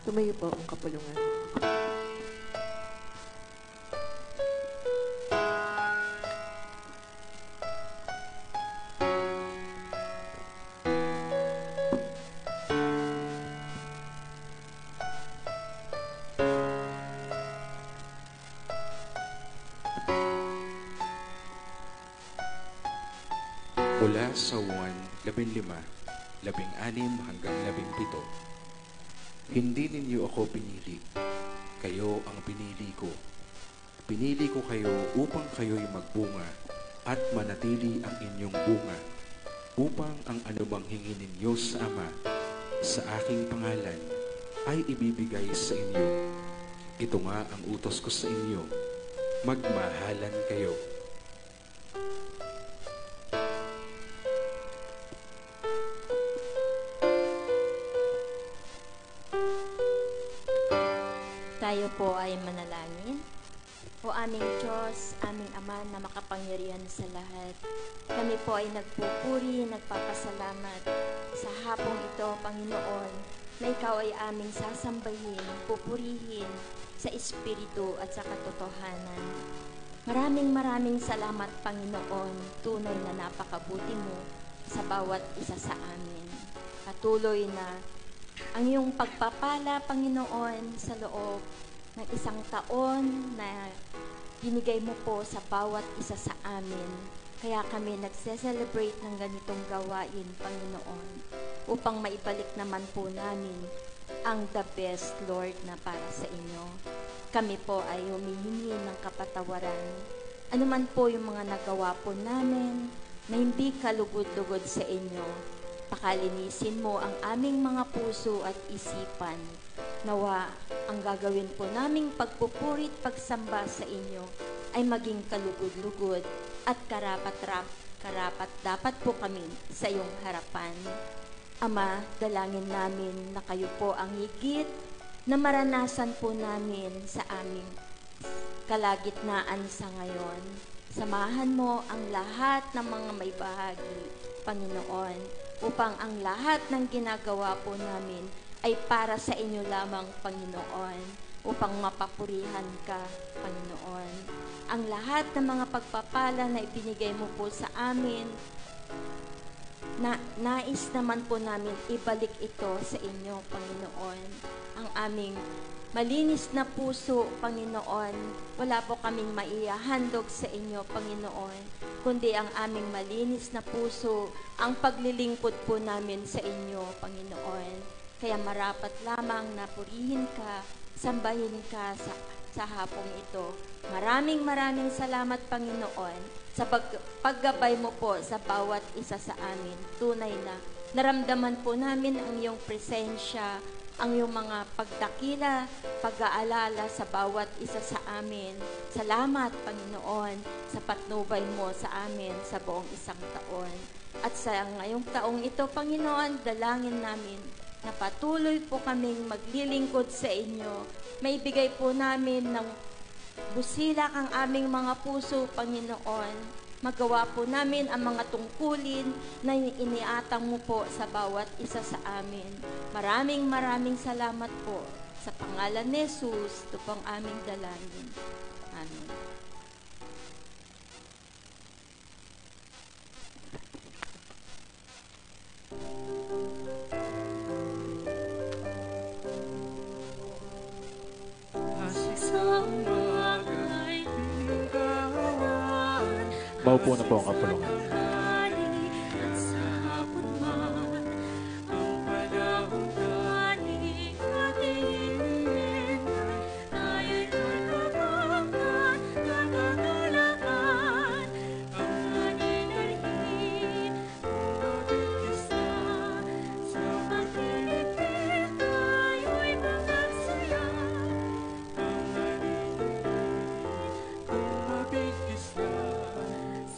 Tumayo po ang kapulungan. Mula sa 1:15, 16 hanggang 17. Hindi ninyo ako pinili, kayo ang pinili ko. Pinili ko kayo upang kayo'y magbunga at manatili ang inyong bunga, upang ang anumang hingin ninyo sa Ama, sa aking pangalan, ay ibibigay sa inyo. Ito nga ang utos ko sa inyo, magmahalan kayo. Tayo po ay manalangin. O aming Diyos, aming Ama na makapangyarihan sa lahat, kami po ay nagpupuri, nagpapasalamat sa hapong ito, Panginoon, na Ikaw ay aming sasambahin, pupurihin sa Espiritu at sa katotohanan. Maraming salamat, Panginoon, tunay na napakabuti mo sa bawat isa sa amin. Patuloy na ang iyong pagpapala, Panginoon, sa loob ng isang taon na binigay mo po sa bawat isa sa amin. Kaya kami nagse-celebrate ng ganitong gawain, Panginoon, upang maibalik naman po namin ang the best, Lord, na para sa inyo. Kami po ay humihingi ng kapatawaran. Ano man po yung mga nagawa po namin na hindi kalugod-lugod sa inyo, pakalinisin mo ang aming mga puso at isipan. Nawa, ang gagawin po naming pagpupurit, pagsamba sa inyo ay maging kalugod-lugod at karapat dapat po kami sa iyong harapan. Ama, dalangin namin na kayo po ang higit na maranasan po namin sa aming kalagitnaan sa ngayon. Samahan mo ang lahat ng mga may bahagi, Panginoon, upang ang lahat ng ginagawa po namin ay para sa inyo lamang, Panginoon, upang mapapurihan ka, Panginoon. Ang lahat ng mga pagpapala na ibinigay mo po sa amin, nais naman po namin ibalik ito sa inyo, Panginoon. Ang aming malinis na puso, Panginoon, wala po kaming maihahandog sa inyo, Panginoon, kundi ang aming malinis na puso, ang paglilingkod po namin sa inyo, Panginoon. Kaya marapat lamang na purihin ka, sambahin ka sa hapong ito. Maraming salamat, Panginoon, sa paggabay mo po sa bawat isa sa amin. Tunay na naramdaman po namin ang iyong presensya, ang iyong mga pagdakila, pag-aalala sa bawat isa sa amin. Salamat, Panginoon, sa patnubay mo sa amin sa buong isang taon. At sa ngayong taong ito, Panginoon, dalangin namin na patuloy po kaming maglilingkod sa inyo. Maibigay po namin ng busilak ang aming mga puso, Panginoon. Magawa po namin ang mga tungkulin na iniatang mo po sa bawat isa sa amin. Maraming salamat po. Sa pangalan ni Jesus, ito pong aming dalangin. Amen. Maupo na po ang kapulungan.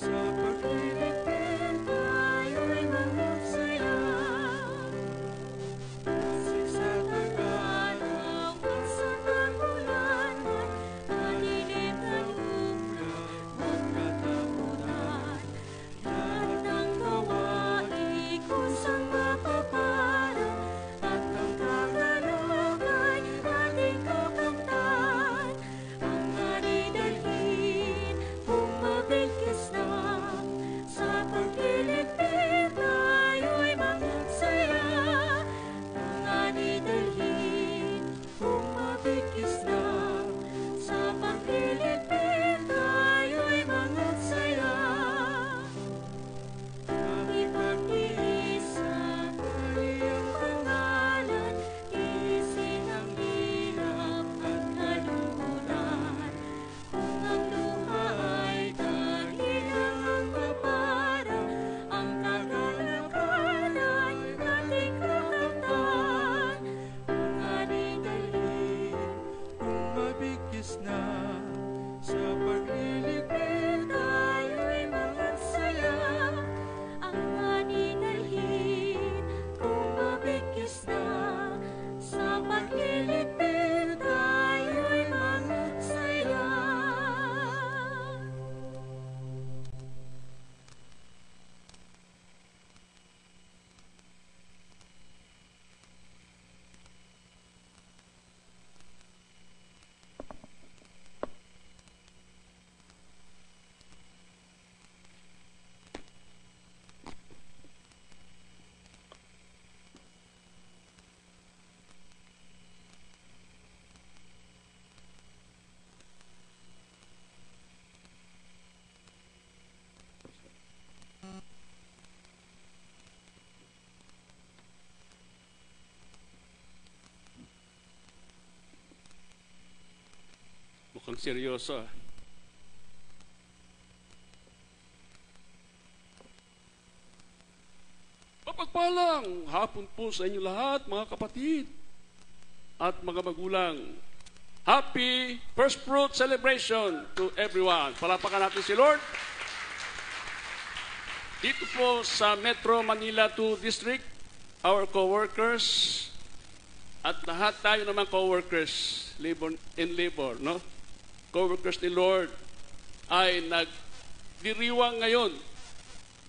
Sa pag-ibig seryoso. Mapagpalang hapon po sa inyo lahat, mga kapatid at mga magulang. Happy First Fruit Celebration to everyone. Palapakan natin si Lord. Dito po sa Metro Manila 2 District, our co-workers, at lahat tayo naman co-workers, labor in labor, no? Co-workers ni Lord ay nagdiriwang ngayon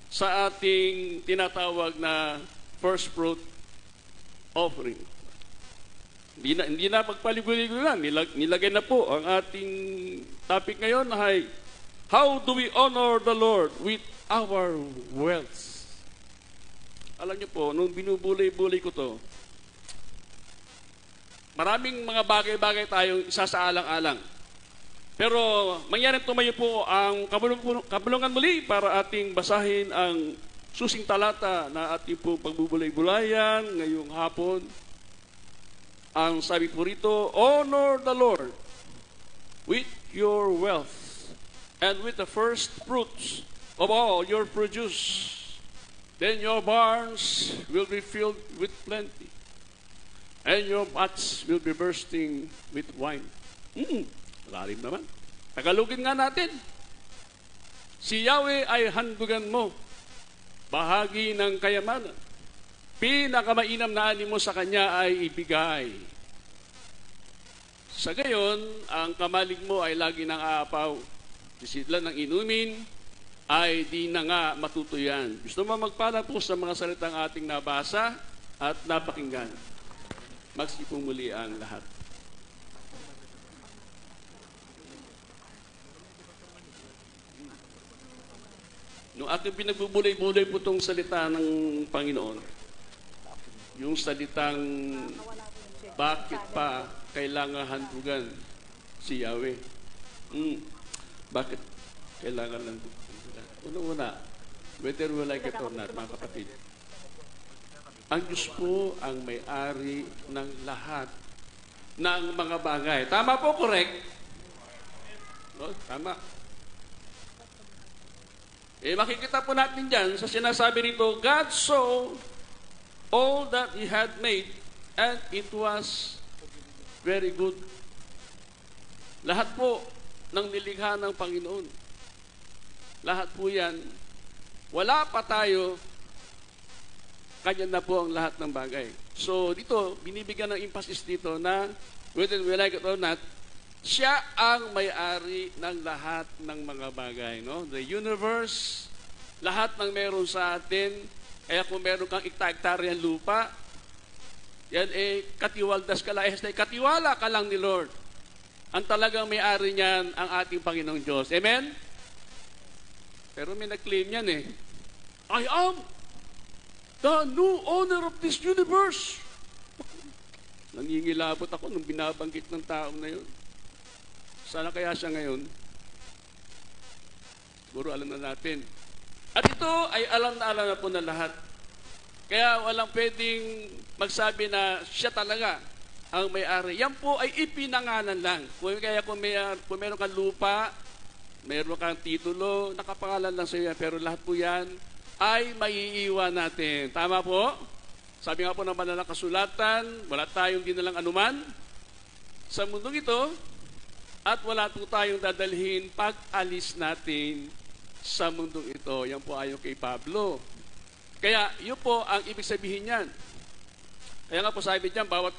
sa ating tinatawag na first fruit offering. Hindi na pagpaligoy-ligoy lang. Nilagay na po ang ating topic ngayon ay how do we honor the Lord with our wealth? Alam niyo po, nung binubulay-bulay ko to, maraming mga bagay-bagay tayong isasaalang-alang. Pero mangyaring tumayo po ang kabulungan muli para ating basahin ang susing talata na ating po pagbubulay-bulayan ngayong hapon. Ang sabi po rito, honor the Lord with your wealth and with the first fruits of all your produce. Then your barns will be filled with plenty, and your vats will be bursting with wine. Lalim naman. Tagalogin nga natin. Si Yahweh ay handugan mo, bahagi ng kayamanan. Pinakamainam na ani mo sa Kanya ay ibigay. Sa gayon, ang kamalig mo ay lagi nang aapaw. Sisidlan ng inumin, ay di na nga matutuyan. Gusto mo magpala po sa mga salitang ating nabasa at napakinggan. Magsipong muli ang lahat. Nung ating pinagbubulay-bulay po itong salita ng Panginoon, yung salitang bakit pa kailangan handugan si Yahweh? Bakit kailangan handugan? Una-una, whether we like it or not, mga kapatid, ang Diyos po ang may-ari ng lahat ng mga bagay. Tama po, correct? No, tama. Makikita po natin dyan sa sinasabi rito, God saw all that He had made and it was very good. Lahat po ng nilikha ng Panginoon. Lahat po yan, wala pa tayo, kanya na po ang lahat ng bagay. So dito, binibigyan ng emphasis dito na whether we like it or not, siya ang may-ari ng lahat ng mga bagay. No? The universe, lahat ng meron sa atin, kaya kung meron kang ikta-hektaryan lupa, yan katiwaldas ka lang, katiwala ka lang ni Lord. Ang talagang may-ari niyan ang ating Panginoong Diyos. Amen? Pero may nag-claim yan I am the new owner of this universe. Nangingilabot ako nung binabanggit ng taong na yun. Sana kaya siya ngayon? Siguro alam na natin. At ito ay alam na po na lahat. Kaya walang pwedeng magsabi na siya talaga ang may-ari. Yan po ay ipinangalan lang. Kaya kung meron kang lupa, meron kang titulo, nakapangalan lang sa iyo. Pero lahat po yan ay maiiwan natin. Tama po? Sabi nga po ng banal na kasulatan, wala tayong dinalang anuman sa mundong ito at wala po tayong dadalhin pag-alis natin sa mundong ito. Yan po ayon kay Pablo. Kaya yun po ang ibig sabihin niyan. Kaya nga po sabi diyan, bawat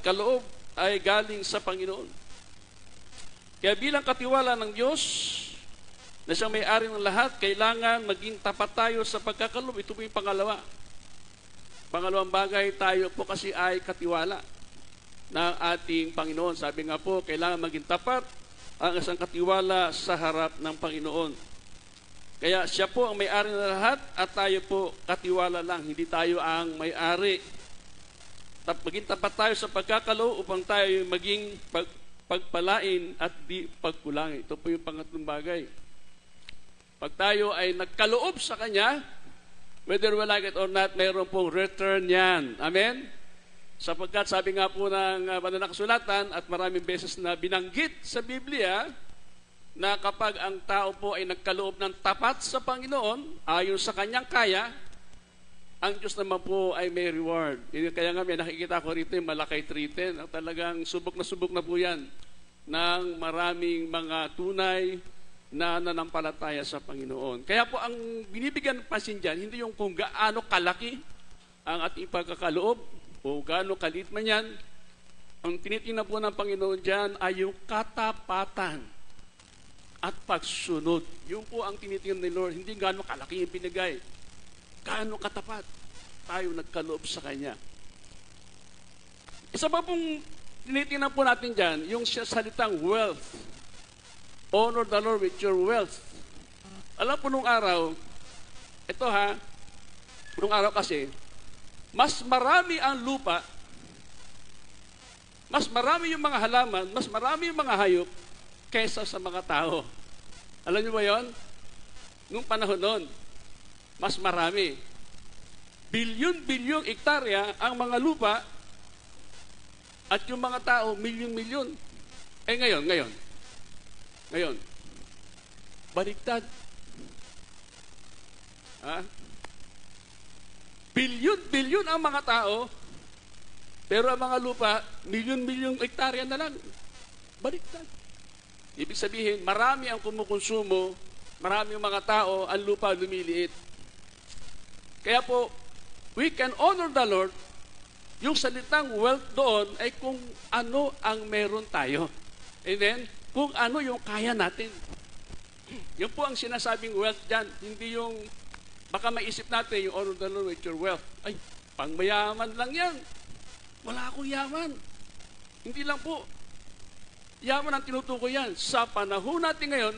kaloob ay galing sa Panginoon. Kaya bilang katiwala ng Diyos na siyang may-ari ng lahat, kailangan maging tapat tayo sa pagkakaloob. Ito po yung pangalawa. Pangalawang bagay, tayo po kasi ay katiwala ng ating Panginoon. Sabi nga po, kailangan maging tapat ang isang katiwala sa harap ng Panginoon. Kaya siya po ang may-ari ng lahat at tayo po katiwala lang. Hindi tayo ang may-ari. Maging tapat tayo sa pagkakaloob upang tayo maging pagpalain at di pagkulangi. Ito po yung pangatlong bagay. Pag tayo ay nagkaloob sa Kanya, whether we like it or not, mayroon pong return yan. Amen? Sapagkat sabi nga po ng banal na kasulatan at maraming beses na binanggit sa Biblia na kapag ang tao po ay nagkaloob ng tapat sa Panginoon, ayon sa kanyang kaya, ang Diyos naman po ay may reward. Kaya nga may nakikita ko rito yung Malakay 3:10. Talagang subok na po yan ng maraming mga tunay na nanampalataya sa Panginoon. Kaya po ang binibigyan ng pansin dyan, hindi yung kung gaano kalaki ang ating pagkakaloob o gaano kalit man yan. Ang tinitingnan po ng Panginoon dyan ay yung katapatan at pagsunod. Yung po ang tinitingnan ni Lord, hindi gaano kalaki yung binigay. Gaano katapat tayo nagkaloob sa Kanya. Isa pa pong tinitingnan po natin dyan, yung salitang wealth. Honor the Lord with your wealth. Alam po nung araw, ito nung araw kasi, mas marami ang lupa, mas marami yung mga halaman, mas marami yung mga hayop, kaysa sa mga tao. Alam niyo ba yon? Nung panahon nun, mas marami. Bilyon-bilyong ektarya ang mga lupa at yung mga tao, milyon-milyon. Ngayon, baliktad. Bilyon-bilyon ang mga tao, pero ang mga lupa, milyon-milyong ektarya na lang. Baliktad. Ibig sabihin, marami ang kumukonsumo, marami ang mga tao, ang lupa lumiliit. Kaya po, we can honor the Lord. Yung salitang wealth doon ay kung ano ang meron tayo. Amen? Kung ano yung kaya natin. Yun po ang sinasabing wealth dyan. Hindi yung, baka maisip natin yung honor the Lord with your wealth. Ay, pangmayaman lang yan. Wala akong yaman. Hindi lang po. Yaman ang tinutukoy yan. Sa panahon natin ngayon,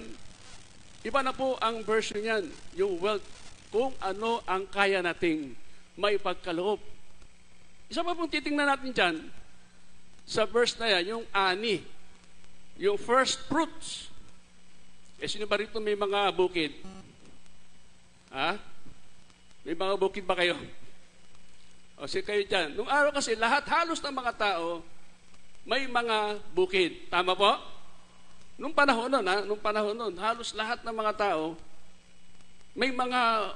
iba na po ang version yan. Yung wealth. Kung ano ang kaya nating may pagkaloob. Isa pa pong titingnan natin dyan, sa verse na yan, yung ani. Yung first fruits. Sino ba rito may mga bukid? May mga bukid ba kayo? O sige kayo dyan. Nung araw kasi, halos ng mga tao, may mga bukid. Tama po? Nung panahon nun, halos lahat ng mga tao, may mga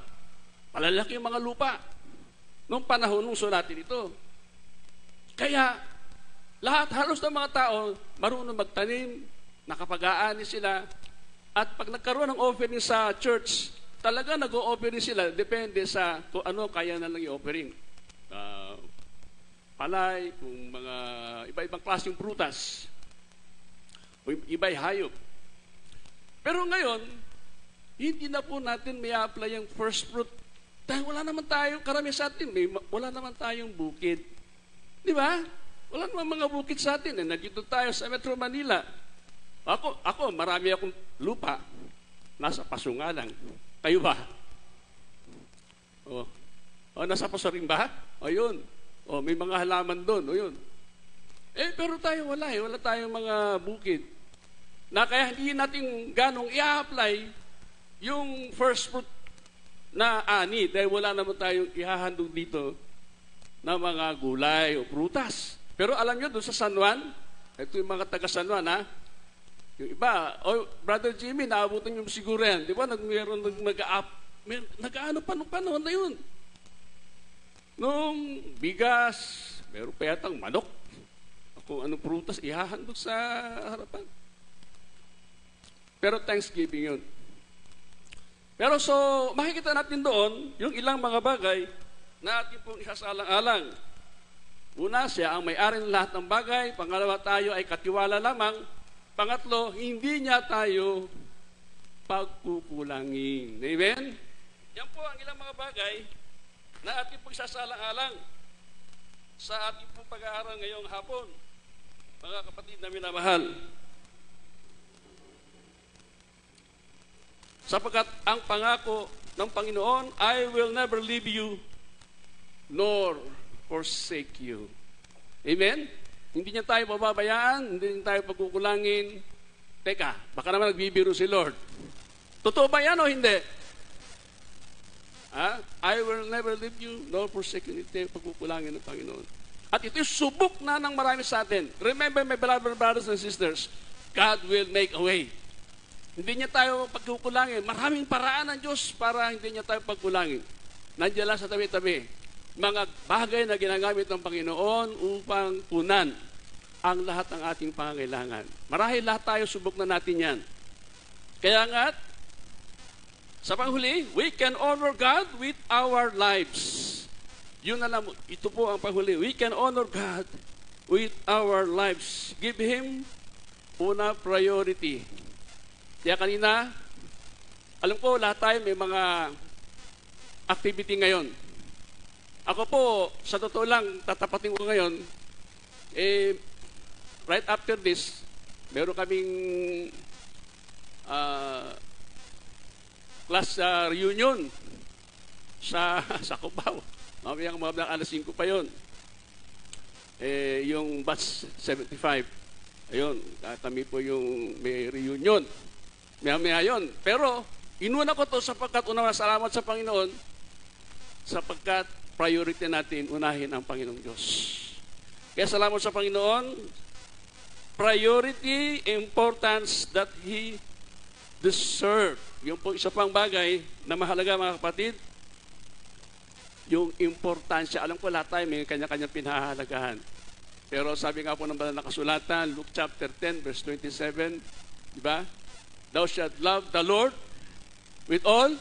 malalaki mga lupa. Nung panahon nung sulatin ito. Kaya, halos ng mga tao, marunong magtanim, nakapag-aani sila, at pag nagkaroon ng offering sa church, talaga nag-o-offering sila, depende sa kung ano kaya na lang i-offering. Palay, kung mga iba-ibang klaseng prutas, o iba'y hayop. Pero ngayon, hindi na po natin may apply yung first fruit. Dahil wala naman tayo, karami sa atin, wala naman tayong bukid. Di ba? Wala naman mga bukid sa atin. Nandito tayo sa Metro Manila. Ako, marami akong lupa. Nasa Pasungalang. Kayo ba? Nasa Paso rin ba? Yun. May mga halaman doon. Yun. Pero tayo wala. Wala tayong mga bukid. Na kaya hindi natin ganong i-apply yung first fruit na ani. Dahil wala naman tayong ihahandog dito na mga gulay o prutas. Pero alam nyo, doon sa San Juan, ito yung mga taga San Juan, yung iba, Brother Jimmy, naabutan nyo siguro yan. Di ba, nag-ano pa nung panahon na yun. Nung bigas, meron pa yatang manok. Kung anong prutas, ihahandog sa harapan. Pero Thanksgiving yun. Pero makikita natin doon, yung ilang mga bagay na ating pong isasalang-alang. Una, siya ang may-ari ng lahat ng bagay. Pangalawa, tayo ay katiwala lamang. Pangatlo, hindi niya tayo pagkukulangin. Amen? Yan po ang ilang mga bagay na ating pong isasalang-alang sa ating pong pag-aaral ngayong hapon. Mga kapatid na minamahal. Sapagkat ang pangako ng Panginoon, I will never leave you nor forsake you. Amen? Hindi niya tayo pababayaan, hindi niya tayo pagkukulangin. Teka, baka naman nagbibiro si Lord. Totoo ba yan o hindi? I will never leave you nor forsake you. Hindi tayo pagkukulangin ng Panginoon. At ito'y subok na ng marami sa atin. Remember, my beloved brothers and sisters, God will make a way. Hindi niya tayo pagkukulangin. Maraming paraan ng Diyos para hindi niya tayo pagkulangin. Nandiyan lang sa tabi-tabi. Mga bagay na ginagamit ng Panginoon upang punan ang lahat ng ating pangangailangan. Marahil lahat tayo subok na natin yan. Kaya nga, sa panghuli, we can honor God with our lives. Yun na lang, ito po ang panghuli. We can honor God with our lives. Give Him una priority. Kaya kanina, alam ko lahat tayo may mga activity ngayon. Ako po, sa totoo lang, tatapatin ko ngayon, right after this, meron kaming class reunion sa Cubao. Mamayang mga alas 5 pa yun. Yung batch 75. Ayun, kami po yung may reunion. Maya yun. Pero, inuna ko to sapagkat una salamat sa Panginoon sapagkat priority natin unahin ang Panginoong Diyos. Kaya salamat sa Panginoon, priority, importance that He deserve. Yung po isa pang bagay na mahalaga mga kapatid, yung importansya. Alam ko lahat tayo may kanya-kanyang pinahahalagahan. Pero sabi nga po ng banal na kasulatan, Luke chapter 10, verse 27, di ba? Thou shalt love the Lord with all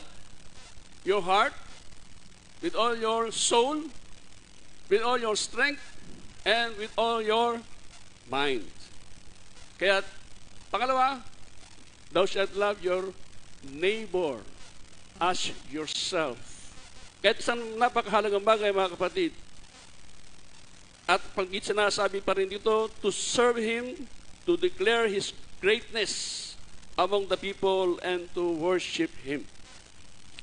your heart, with all your soul, with all your strength, and with all your mind. Kaya, pangalawa, thou shalt love your neighbor as yourself. Kahit isang napakahalagang bagay, mga kapatid. At pag sinasabi pa rin dito, to serve Him, to declare His greatness among the people, and to worship Him.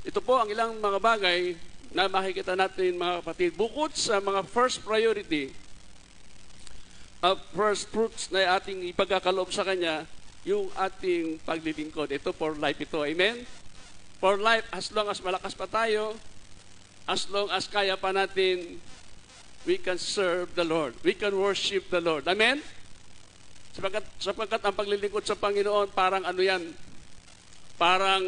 Ito po ang ilang mga bagay na makikita natin, mga kapatid. Bukod sa mga first priority, first fruits na ating ipagkakaloob sa Kanya, yung ating paglilingkod. Ito for life ito. Amen? For life, as long as malakas pa tayo, as long as kaya pa natin, we can serve the Lord. We can worship the Lord. Amen? Sapagkat ang paglilingkod sa Panginoon, parang ano yan? Parang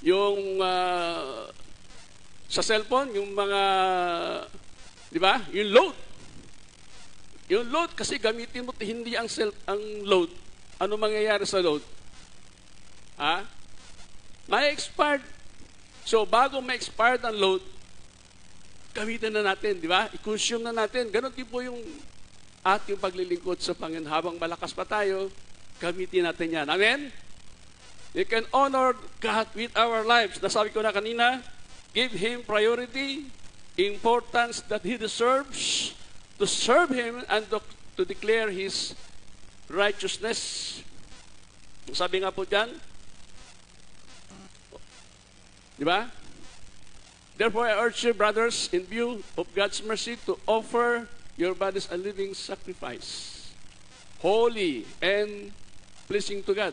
yung sa cellphone, yung mga, di ba? Yung load. Yung load, kasi gamitin mo hindi ang load. Ano mangyayari sa load? May expired. So, bago ma-expired ang load, gamitin na natin, di ba? I-consume na natin. Ganon din po yung ating paglilingkod sa Panginoon. Habang malakas pa tayo, gamitin natin yan. Amen? We can honor God with our lives. Nasabi ko na kanina, give Him priority, importance that He deserves, to serve Him and to declare His righteousness. Sabi nga po dyan, di ba? Therefore, I urge you, brothers, in view of God's mercy, to offer your bodies a living sacrifice, holy and pleasing to God.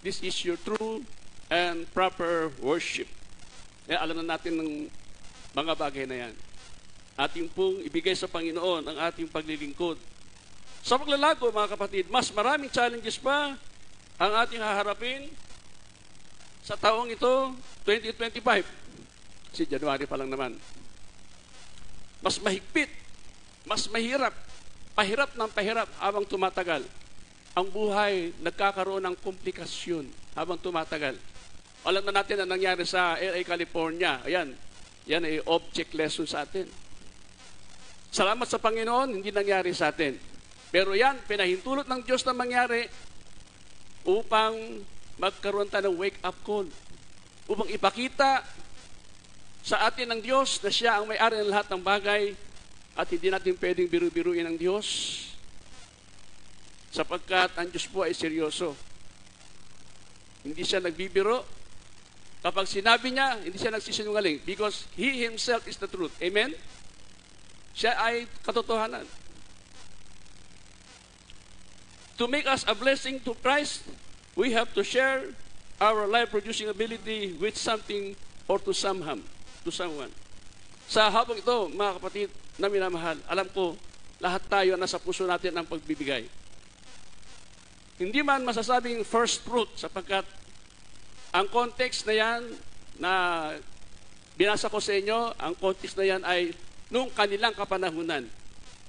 This is your true and proper worship. Alam na natin ng mga bagay na yan. Ating pong ibigay sa Panginoon ang ating paglilingkod. Sa paglalago, mga kapatid, mas maraming challenges pa ang ating haharapin sa taong ito, 2025. Si January pa lang naman. Mas mahigpit, mas mahirap, pahirap ng pahirap habang tumatagal. Ang buhay nagkakaroon ng komplikasyon habang tumatagal. Alam na natin ang nangyari sa LA, California. Ayan, yan ay object lesson sa atin. Salamat sa Panginoon, hindi nangyari sa atin. Pero yan, pinahintulot ng Diyos na mangyari upang magkaroon tayo ng wake-up call. Upang ipakita sa atin ng Diyos na siya ang may-ari ng lahat ng bagay at hindi natin pwedeng biru-biruin ang Diyos sapagkat ang Diyos po ay seryoso. Hindi siya nagbibiro. Kapag sinabi niya, hindi siya nagsisinungaling because He Himself is the truth. Amen? Siya ay katotohanan. To make us a blessing to Christ, we have to share our life-producing ability with something or to someone. Sa habang ito, mga kapatid na minamahal, alam ko, lahat tayo nasa puso natin ang pagbibigay. Hindi man masasabing first fruit sapagkat ang context na yan na binasa ko sa inyo, ang context na yan ay nung kanilang kapanahunan.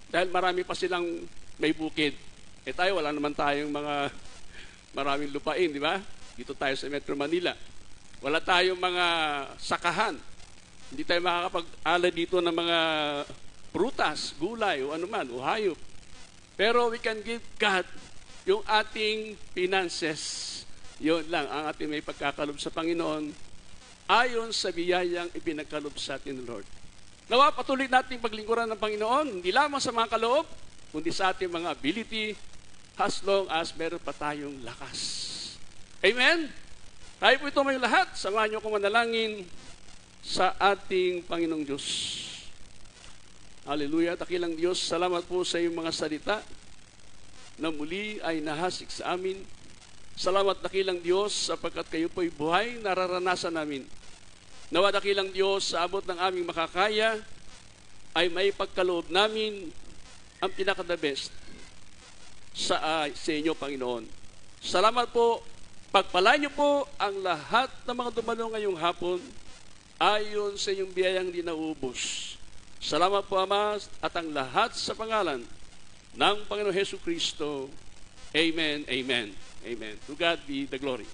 Dahil marami pa silang may bukid. Tayo, wala naman tayong mga maraming lupain, di ba? Dito tayo sa Metro Manila. Wala tayong mga sakahan. Hindi tayo makakapag-ala dito ng mga prutas, gulay, o anuman, o hayop. Pero we can give God yung ating finances. Yun lang ang ating may pagkakalob sa Panginoon ayon sa biyayang ipinagkalob sa atin, Lord. Nawa patuloy nating paglingkuran ng Panginoon, hindi lamang sa mga kaloob, kundi sa ating mga ability, as long as meron pa tayong lakas. Amen? Tayo po ito may lahat. Samahan niyo ko manalangin sa ating Panginoong Diyos. Hallelujah. Dakilang Diyos, salamat po sa iyong mga salita na muli ay nahasik sa amin. Salamat dakilang Diyos sapagkat kayo po'y buhay, nararanasan namin. Nawa dakilang Diyos sa abot ng aming makakaya ay may pagkaloob namin ang pinaka-the best sa inyo, Panginoon. Salamat po. Pagpalain niyo po ang lahat ng mga dumalo ngayong hapon ayon sa inyong biyayang di naubos. Salamat po, Ama, at ang lahat sa pangalan ng Panginoon Hesus Kristo. Amen, amen, amen. To God be the glory.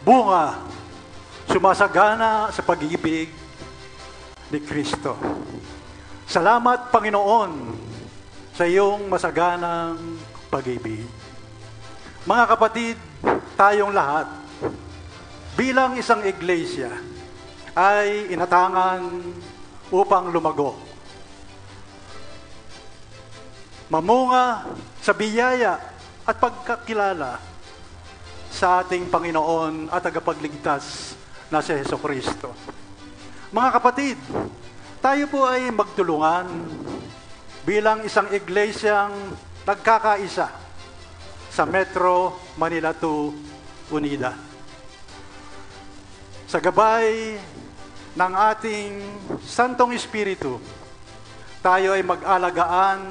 bunga sumasagana sa pag-ibig ni Kristo. Salamat, Panginoon, sa iyong masaganang pag-ibig. Mga kapatid, tayong lahat, bilang isang iglesia, ay inatangan upang lumago. Mamunga sa biyaya at pagkakilala sa ating Panginoon at tagapagligtas na si Jesucristo. Mga kapatid, tayo po ay magtulungan bilang isang iglesyang nagkakaisa sa Metro Manila 2 Unida. Sa gabay ng ating Santong Espiritu, tayo ay mag-alagaan,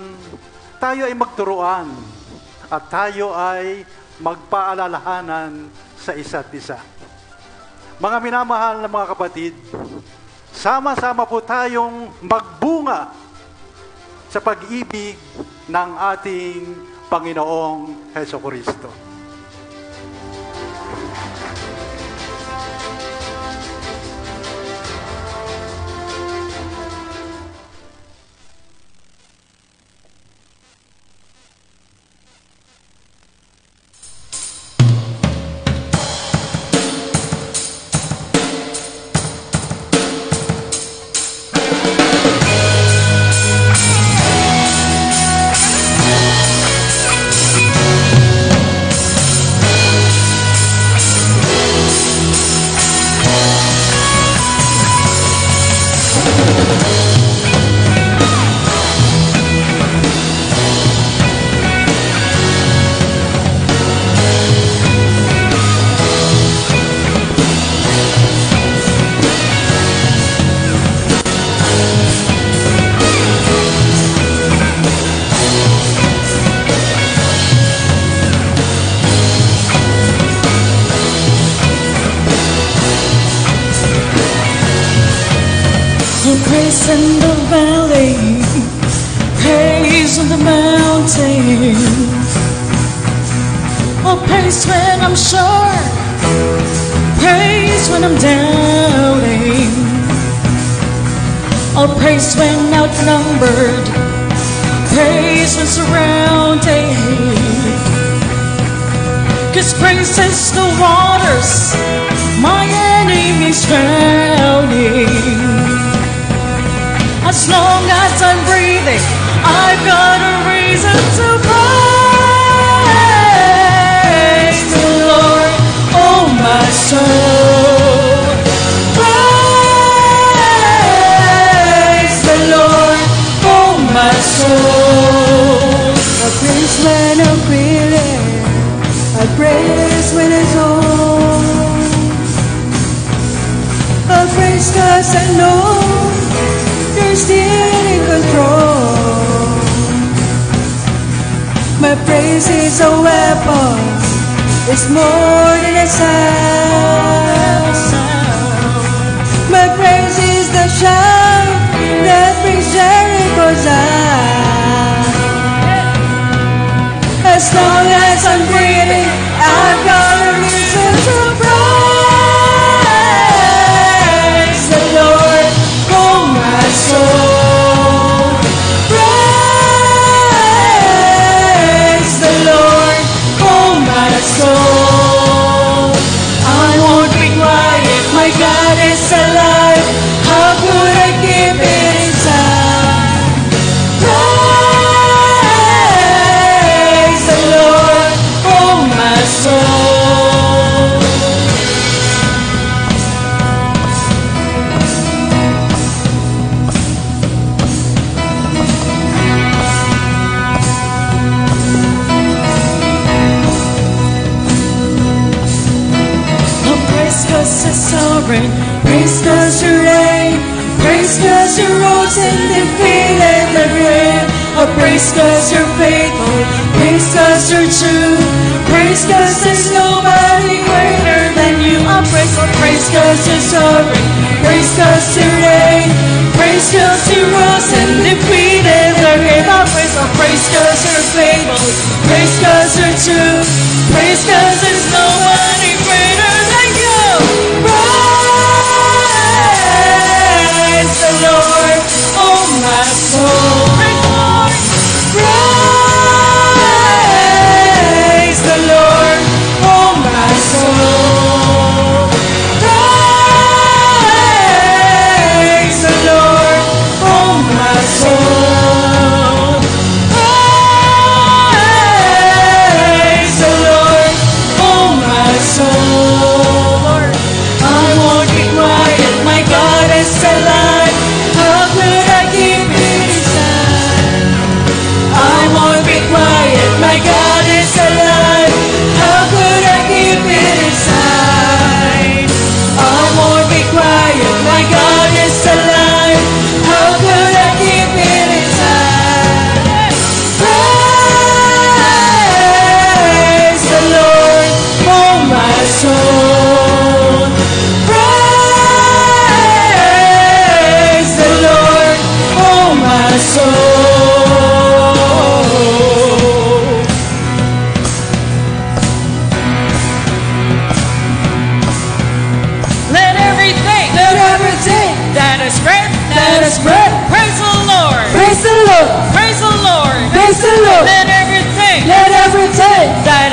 tayo ay magturuan, at tayo ay magpaalalahanan sa isa't isa. Mga minamahal na mga kapatid, sama-sama po tayong magbunga sa pag-ibig ng ating Panginoong Jesucristo. Praise in the valley, praise on the mountain. Oh, praise when I'm sure, praise when I'm doubting. Oh, praise when outnumbered, praise when surrounded. 'Cause praise is the waters my enemies drowning. As long as I'm breathing, I've got a reason to praise the Lord, oh my soul. Praise the Lord, oh my soul. I praise when I'm feeling, I praise when it's on. I praise 'cause I know you're still in control. My praise is a weapon, it's more than a sound. My praise is the shout that brings Jericho down. As long as I'm breathing, I've got a reason to praise the Lord, oh my soul. Praise the Lord, oh my soul. I won't be quiet, my God is alive. How could I keep it inside? Praise the Lord, oh my soul. Oh, praise 'cause it's sovereign, praise 'cause you reign, praise 'cause you rose and defeated the grave. Oh, praise 'cause you're faithful, praise 'cause you're true, praise 'cause there's nobody greater than you. Oh, praise 'cause you're sovereign, praise 'cause you reign, praise 'cause you rose and defeated the grave. Oh, praise 'cause you're faithful, praise 'cause you're true, praise 'cause there's nobody greater than you.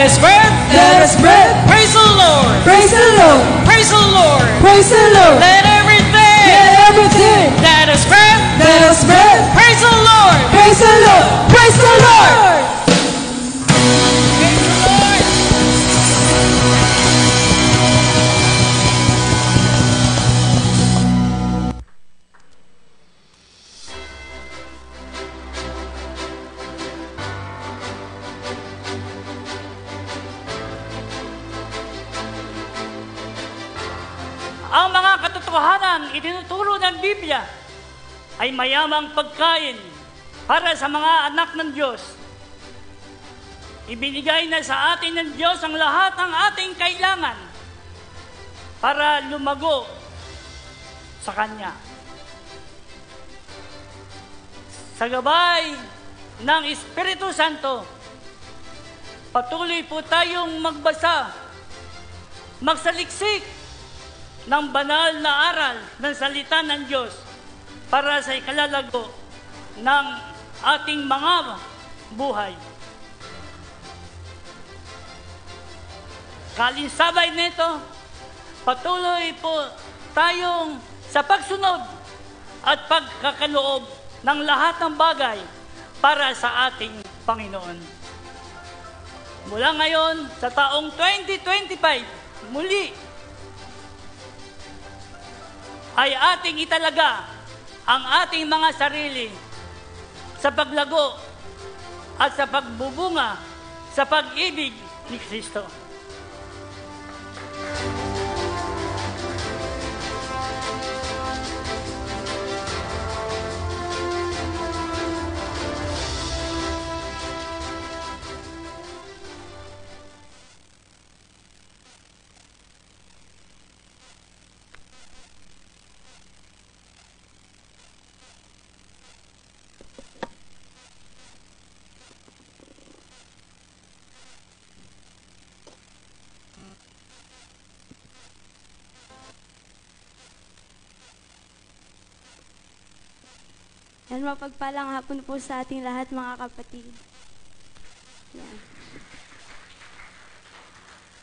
Let us breath. Let us breath. Praise the Lord. Praise the Lord. Praise the Lord. Praise the Lord. Let everything Let everything that is breath. that has breath. Praise the Lord. Praise the Lord. Praise the Lord. Praise the Lord. Ang mga katotohanan itinuturo ng Biblia ay mayamang pagkain para sa mga anak ng Diyos. Ibinigay na sa atin ng Diyos ang lahat ng ating kailangan para lumago sa Kanya. Sa gabay ng Espiritu Santo, patuloy po tayong magbasa, magsaliksik ng banal na aral ng salita ng Diyos para sa ikalalago ng ating mga buhay. Kalinsabay nito, patuloy po tayong sa pagsunod at pagkakaloob ng lahat ng bagay para sa ating Panginoon. Mula ngayon sa taong 2025, muli ay ating italaga ang ating mga sarili sa paglago at sa pagbubunga sa pag-ibig ni Kristo. Yan, mapagpalang hapon po sa ating lahat, mga kapatid. Yan.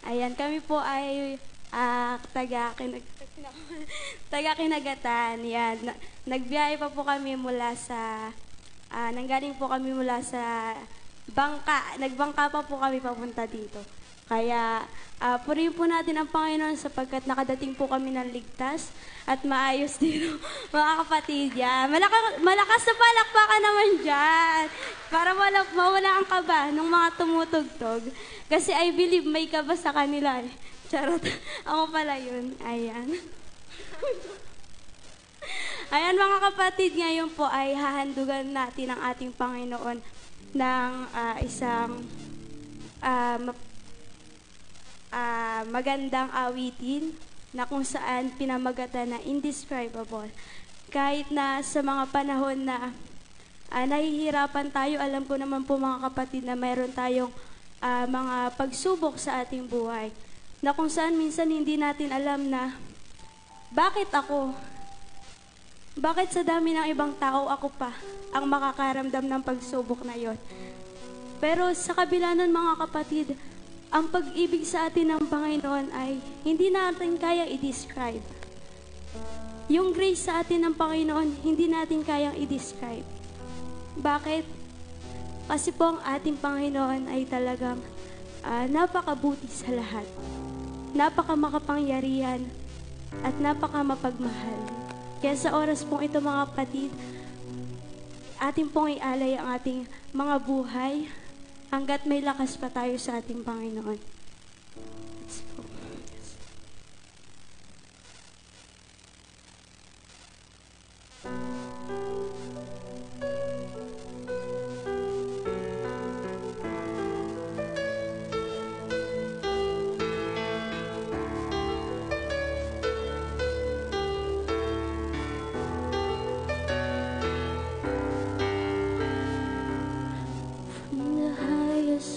Ayan, kami po ay taga-Kinagatan. Yan. Nagbiyahe pa po kami mula sa, nanggaling po kami mula sa bangka. Nagbangka pa po kami papunta dito. Kaya, purihin po natin ang Panginoon sapagkat nakadating po kami ng ligtas at maayos dito, mga kapatid. Yan. Malakas na palakpakan naman dyan para mawala ang kaba ng mga tumutugtog. Kasi I believe may kaba sa kanila. Charot. Ako pala yun. Ayan. Ayan, mga kapatid, ngayon po ay hahandugan natin ang ating Panginoon ng isang magandang awitin na kung saan pinamagatan na indescribable. Kahit na sa mga panahon na nahihirapan tayo, alam ko naman po, mga kapatid, na mayroon tayong mga pagsubok sa ating buhay na kung saan minsan hindi natin alam na bakit ako? Bakit sa dami ng ibang tao ako pa ang makakaramdam ng pagsubok na yon? Pero sa kabila nun, mga kapatid, ang pag-ibig sa atin ng Panginoon ay hindi natin kaya i-describe. Yung grace sa atin ng Panginoon, hindi natin kayang i-describe. Bakit? Kasi po ang ating Panginoon ay talagang napakabuti sa lahat. Napakamakapangyarihan at napakamapagmahal. Kaya sa oras pong ito, mga kapatid, atin pong ialay ang ating mga buhay hanggat may lakas pa tayo sa ating Panginoon. Let's go.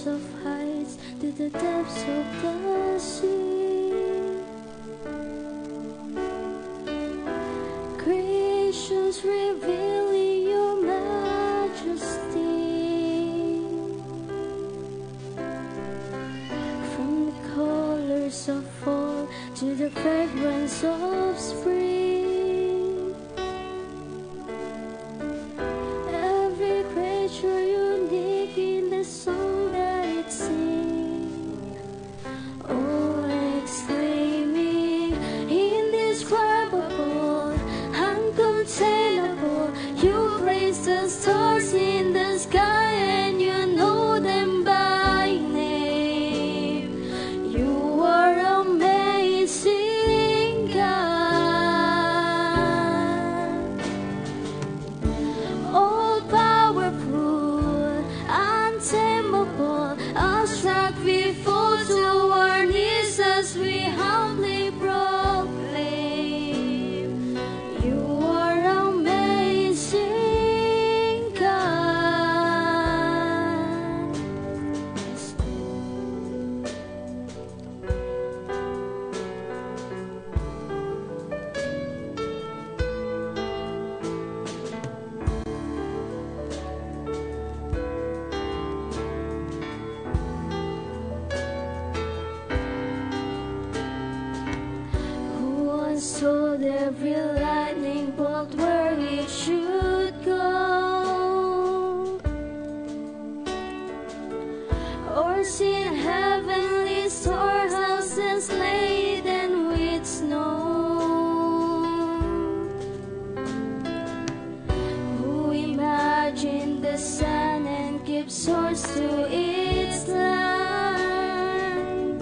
Of heights to the depths of the sea, creations revealing your majesty. of fall to the fragrance of spring. Every creature unique in the song that it sings, all exclaiming, indescribable, uncontainable. You praise the stars in the sky and you know them by name. You are amazing, God. All powerful, untamable, abstract, we fall to our knees as we humbly proclaim. You are amazing, God. Yes. Who once told every lightning bolt where it should go, or seen heavenly storehouses laden with snow? Who imagined the sun and gives source to its land,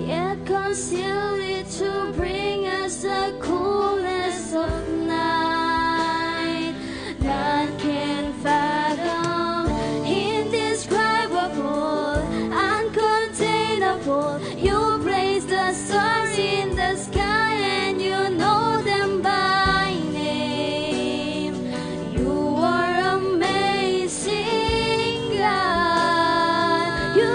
yet conceal it to bring us the coolness of night? None can fathom, indescribable, uncontainable. You place the stars in the sky and you know them by name. You are amazing, God. You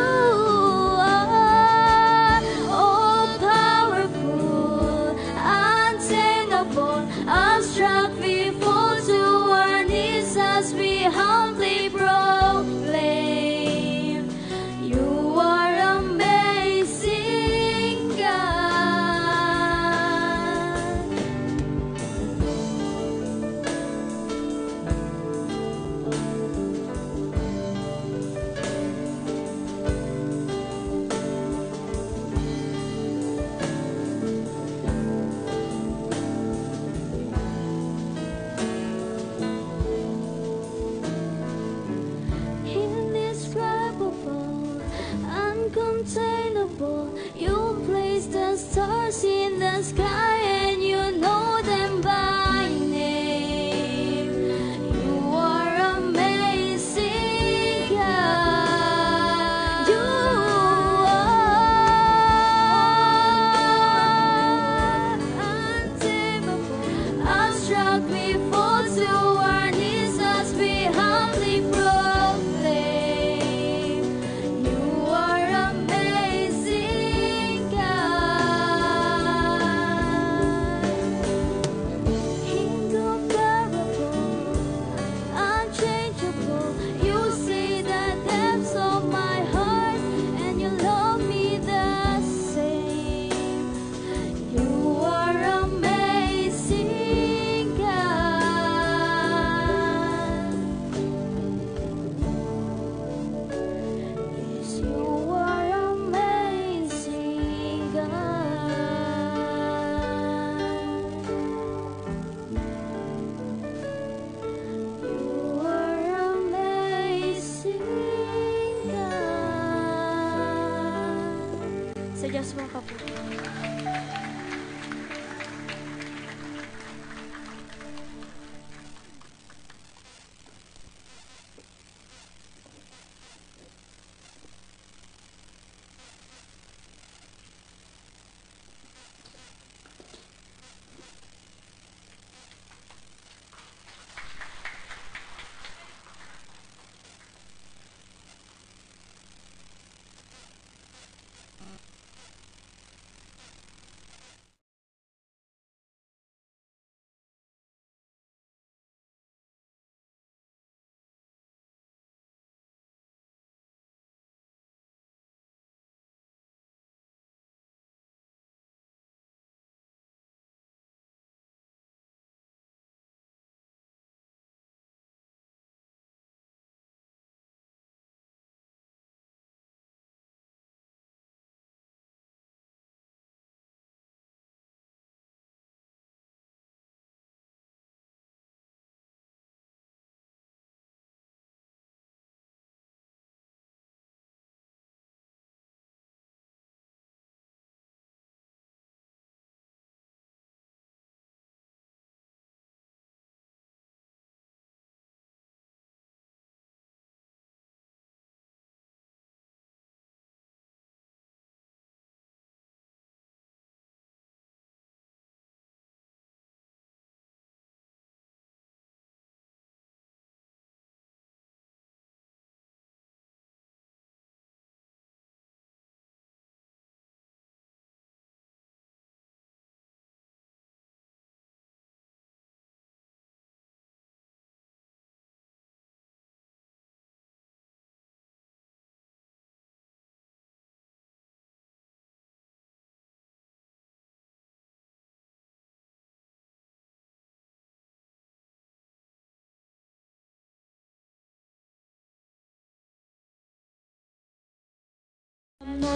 are all powerful, untamable, abstract. We fall to our knees as we humbly proclaim. You are amazing, God. Indescribable, uncontainable. You place the stars in the sky and you know them by name. You are amazing, God. You are untamable, abstract. We fall to our knees as we humbly proclaim. You are amazing, God. Incomparable, unchangeable. You see the depths of my heart and you love me the same. You are amazing, God. Yes, you are amazing, God. You are amazing, God. Sa Diyos mo ka po.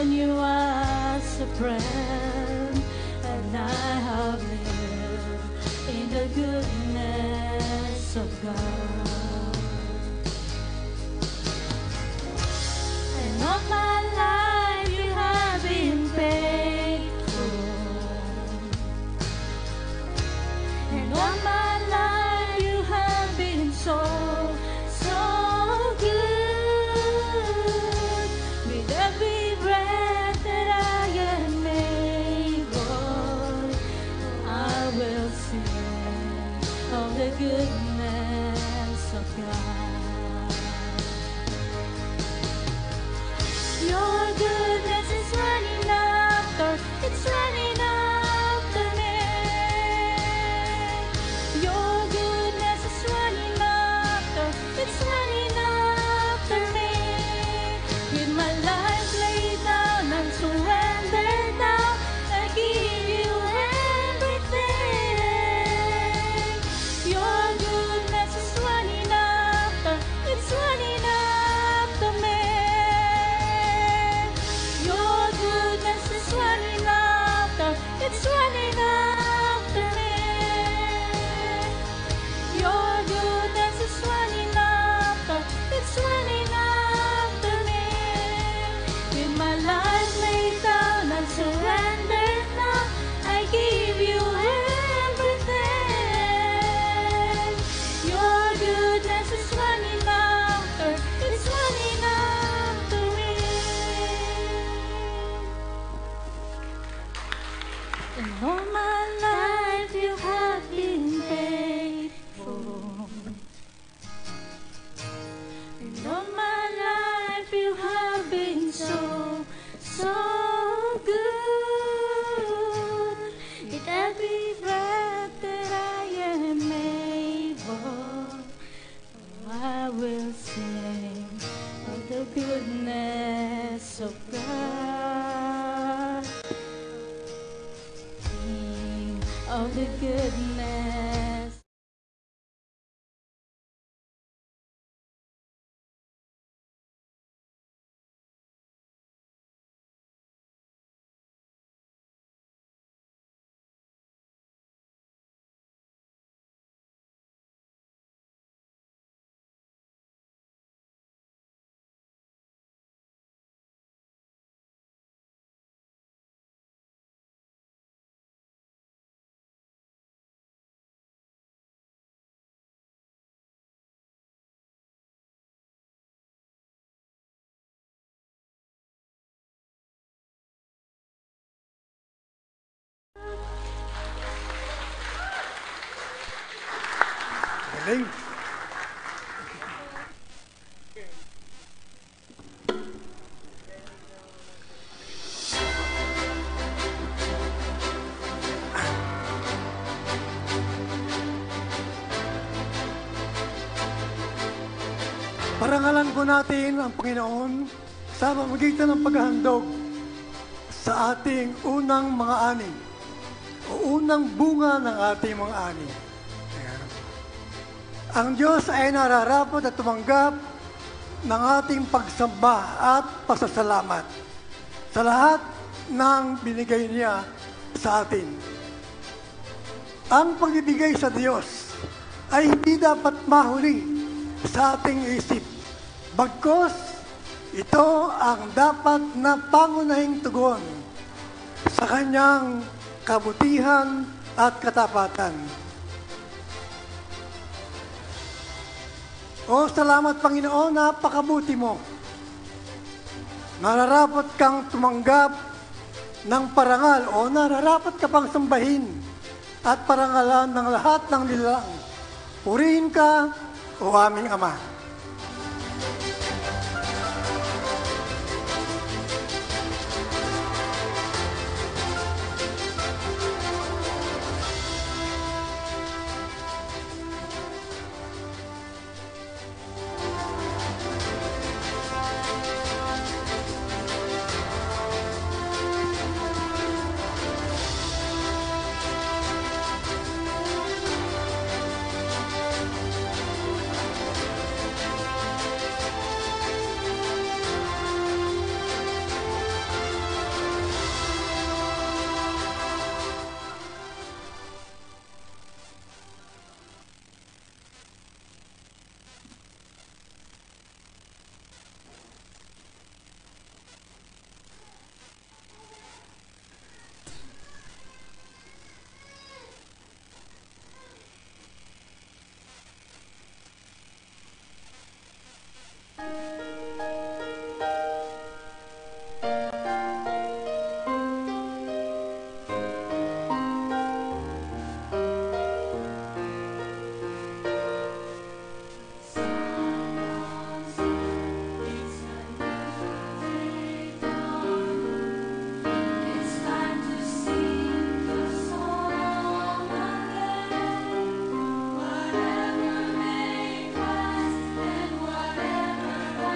known you as a friend, and I have lived in the goodness of God. And all my life you have been faithful, and all my life you have been so good. With every breath that I am able, I will sing of the goodness of God. Your goodness is running after, it's running after me. Your goodness is running after, it's running after me. With my life laid down and surrendered now, I give you everything. Your goodness is running after, it's running after me. Your goodness is running after, it's running after me. Your goodness is running after, it's running after me. With my life laid down and surrendered now, I give you everything. Your goodness is running after, it's running after me. And all my life you have been faithful, and all my life you have been so, so good. With every breath that I am able, I will sing of the goodness of God. Sing of the goodness. Galing. Parangalan po natin ang Panginoon sa pamamagitan ng paghahandog sa ating unang mga ani o unang bunga ng ating mga ani. Ayan. Ang Diyos ay nararapat at tumanggap ng ating pagsamba at pasasalamat sa lahat ng binigay niya sa atin. Ang pagbibigay sa Diyos ay hindi dapat mahuli sa ating isip. Bagkus, ito ang dapat na pangunahing tugon sa kanyang kabutihan at katapatan. O salamat Panginoon, napakabuti mo. Nararapat kang tumanggap ng parangal o nararapat ka pang sambahin at parangalan ng lahat ng nilalang. Purihin ka, o aming Ama. Whatever may pass and whatever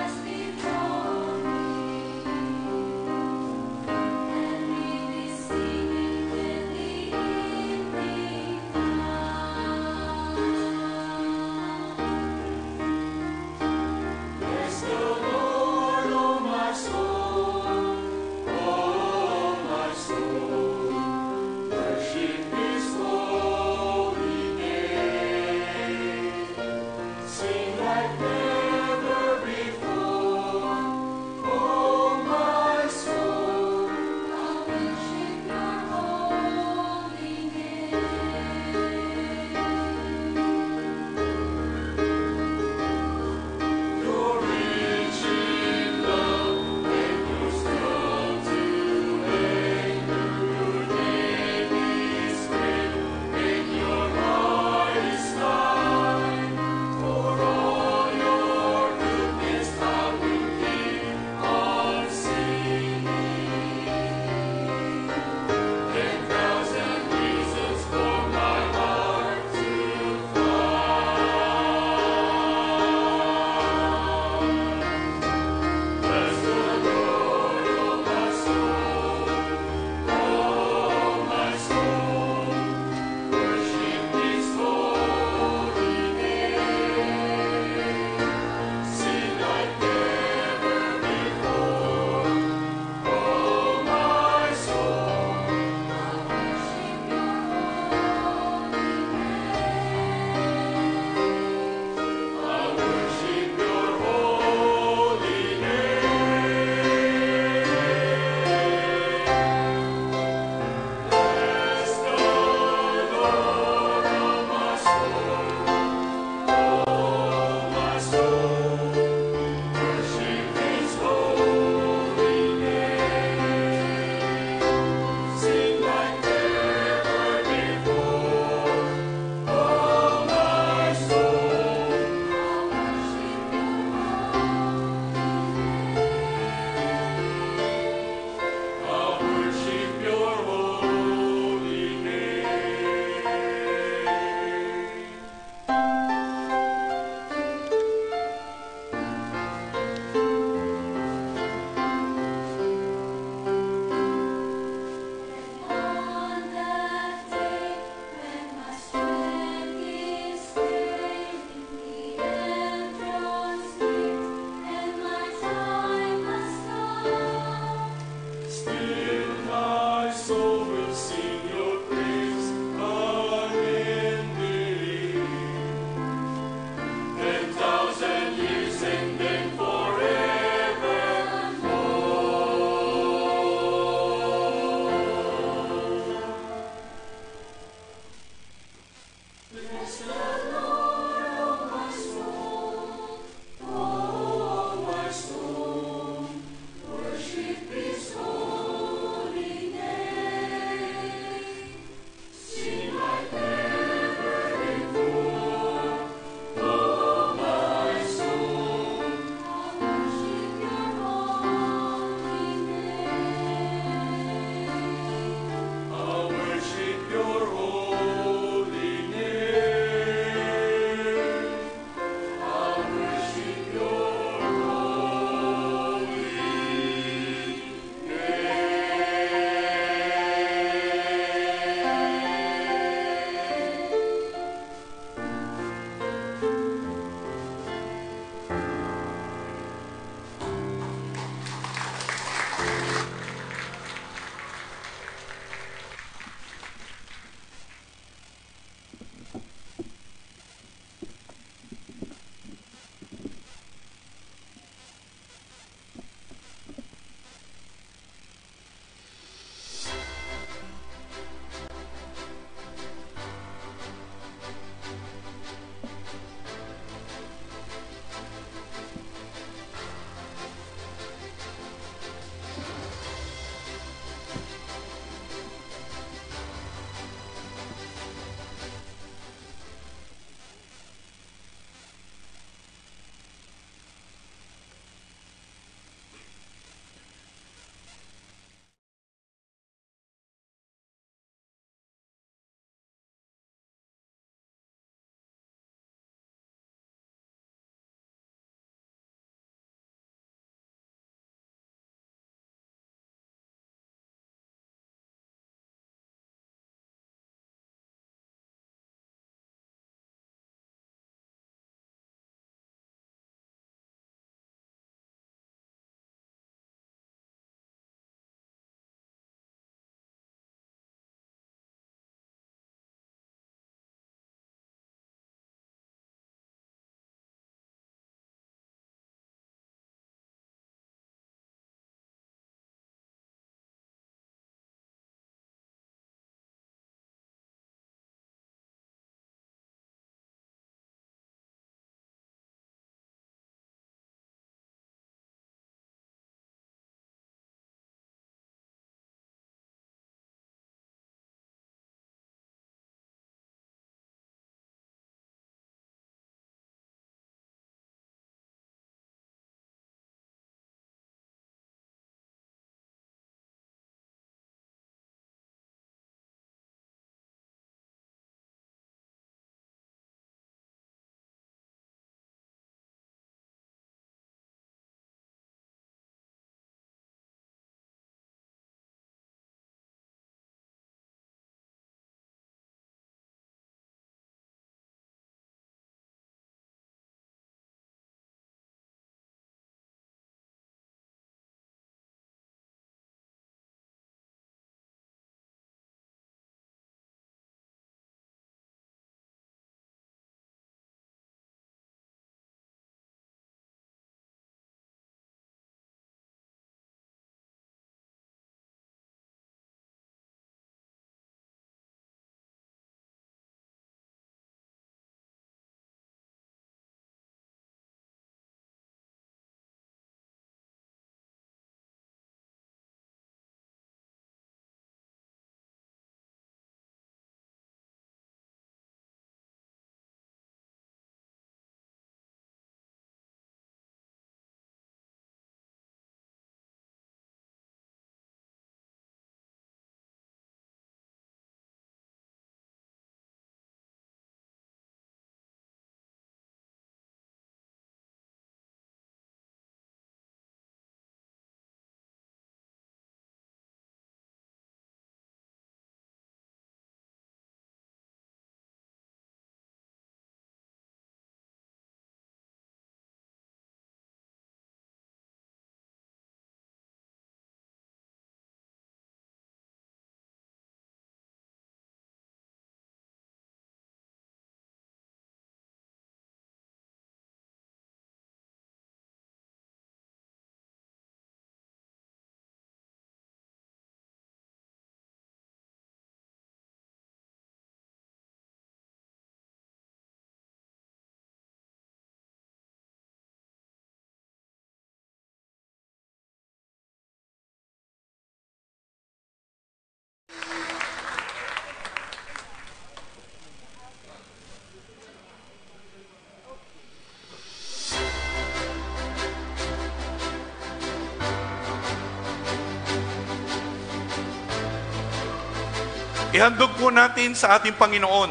Ihandog po natin sa ating Panginoon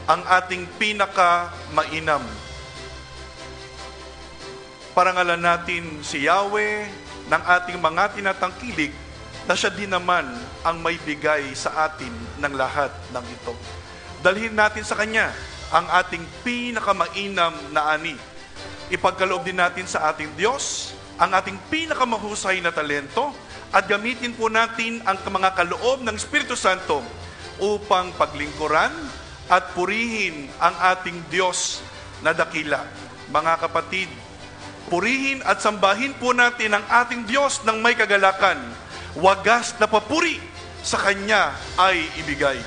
ang ating pinaka-mainam. Parangalan natin si Yahweh ng ating mga tinatangkilik na siya din naman ang may bigay sa atin ng lahat ng ito. Dalhin natin sa Kanya ang ating pinakamainam na ani. Ipagkaloob din natin sa ating Diyos ang ating pinakamahusay na talento at gamitin po natin ang mga kaloob ng Espiritu Santo upang paglingkuran at purihin ang ating Diyos na dakila. Mga kapatid, purihin at sambahin po natin ang ating Diyos ng may kagalakan. Wagas na papuri sa Kanya ay ibigay.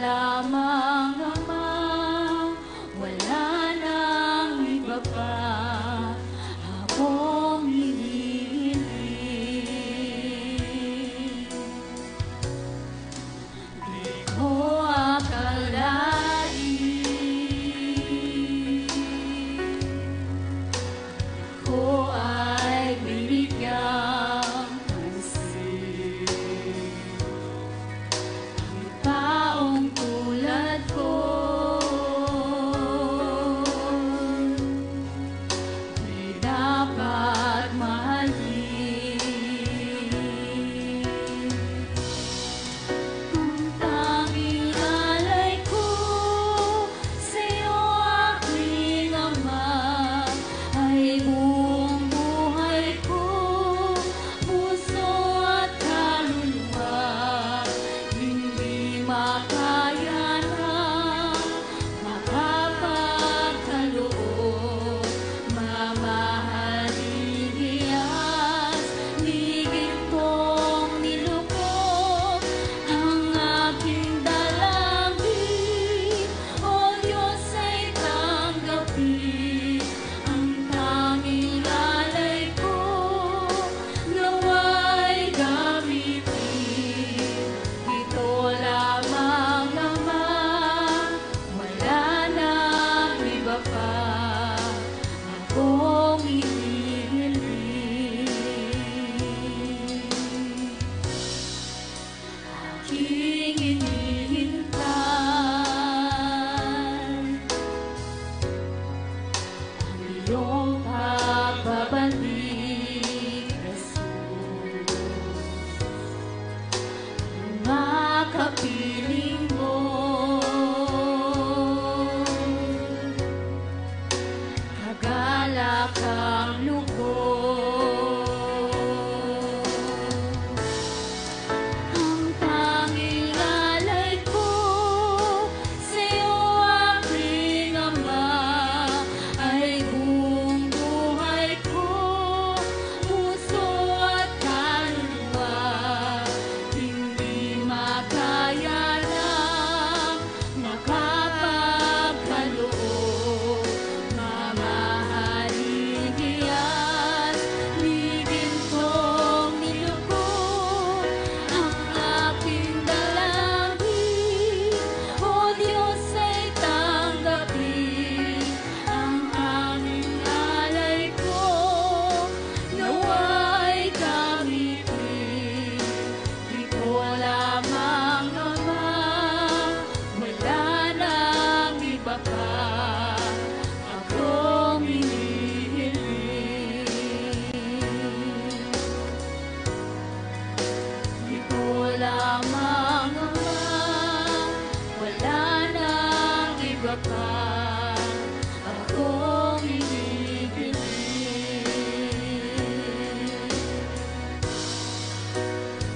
Lamang aking inihintay. Ang iyong pagbabalik, Jesus. Mga kapiling mo, kagalak ang loob. Ang tanging alay ko sa'yo, aking Ama, ay buong buhay ko, puso at kaluluwa. Hindi makaya ng makapagkaloob. Mamahalin iyan, ligintong nilugod ang aking dalangin. O Diyos, ay tanggapin ang tanging alay ko, nawa'y gamitin. Di ko lamang, Ama, wala nang iba pa akong hinihiling. Di ko lamang, Ama, wala nang iba pa akong hinihiling.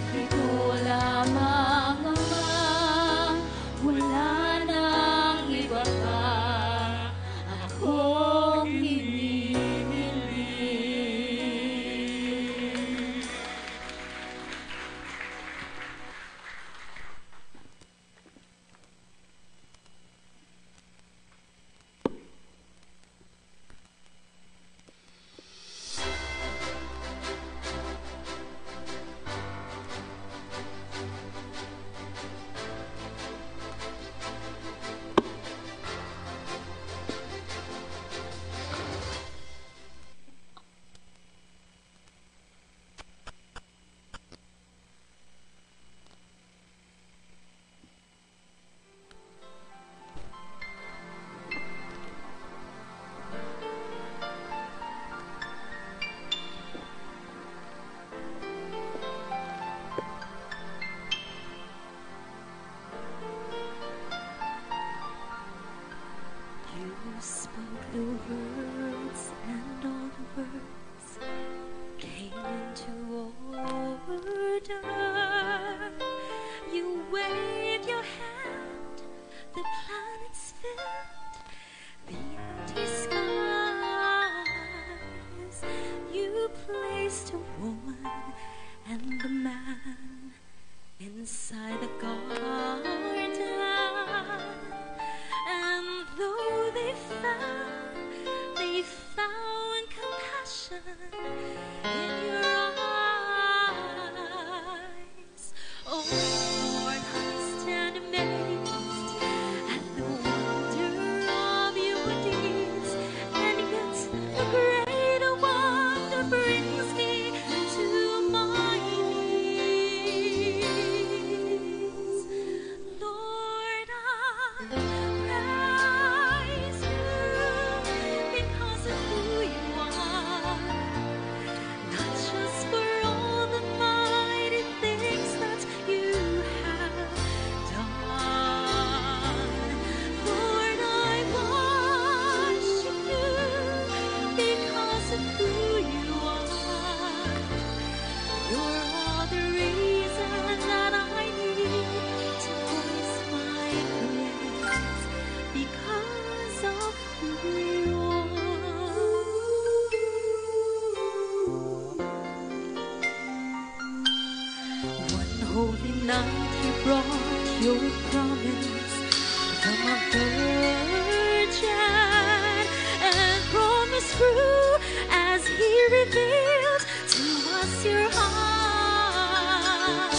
Di ko lamang, Ama, wala nang iba pa akong hinihiling. You spoke the words, and all the words came into order. You waved your hand, the planets filled the empty skies. You placed a woman and a man inside the garden. And though they found compassion in your eyes. Oh Lord, I stand amazed at the wonder of your deeds, and yet a greater wonder brings me to my knees. Lord, I praise you because of who you are, not just for all the mighty things that you have done. Lord, I worship you because of who you are. You're all the reason that I need to voice my praise because of who you are. One holy night you brought your promise from a virgin, and promise grew as he revealed to us your heart.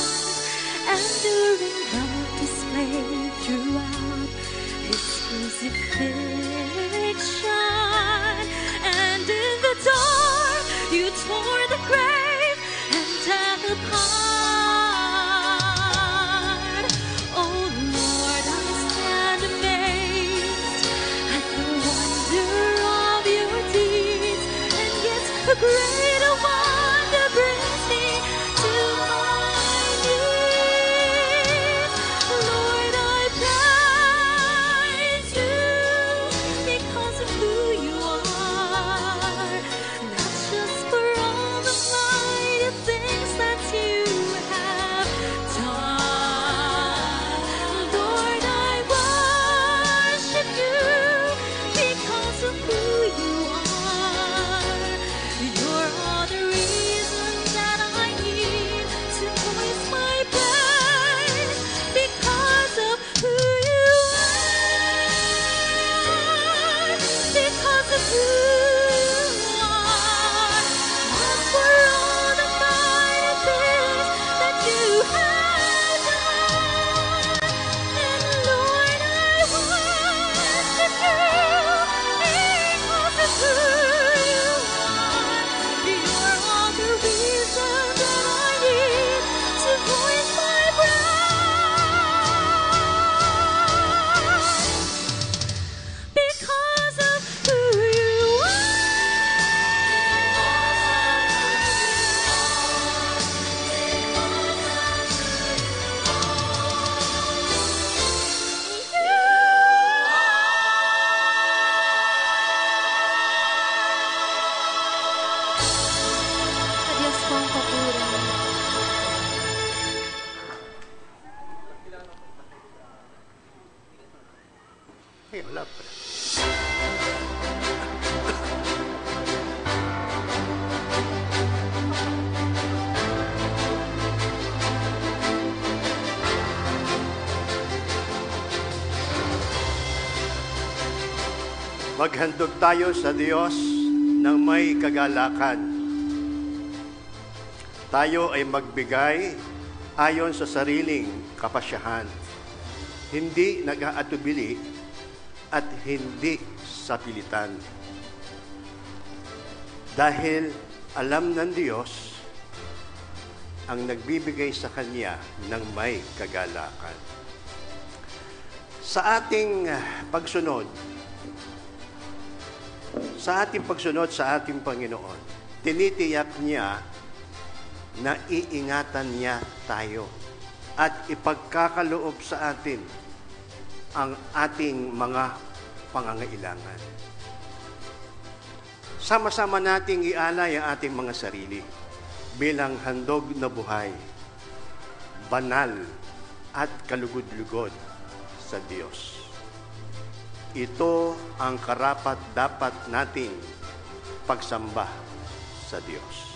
And during the display throughout his crucifixion, and in the dark you tore the grave and death apart. Ay, wala pa. Maghandog tayo sa Diyos ng may kagalakan. Tayo ay magbigay ayon sa sariling kapasyahan, hindi nag-aatubili at hindi sa pilitan. Dahil alam ng Diyos ang nagbibigay sa Kanya ng may kagalakan. Sa ating pagsunod sa ating Panginoon, tinitiyak niya na iingatan niya tayo at ipagkakaloob sa atin ang ating mga pangangailangan. Sama-sama nating ialay ang ating mga sarili bilang handog na buhay, banal at kalugod-lugod sa Diyos. Ito ang karapat-dapat nating pagsamba sa Diyos.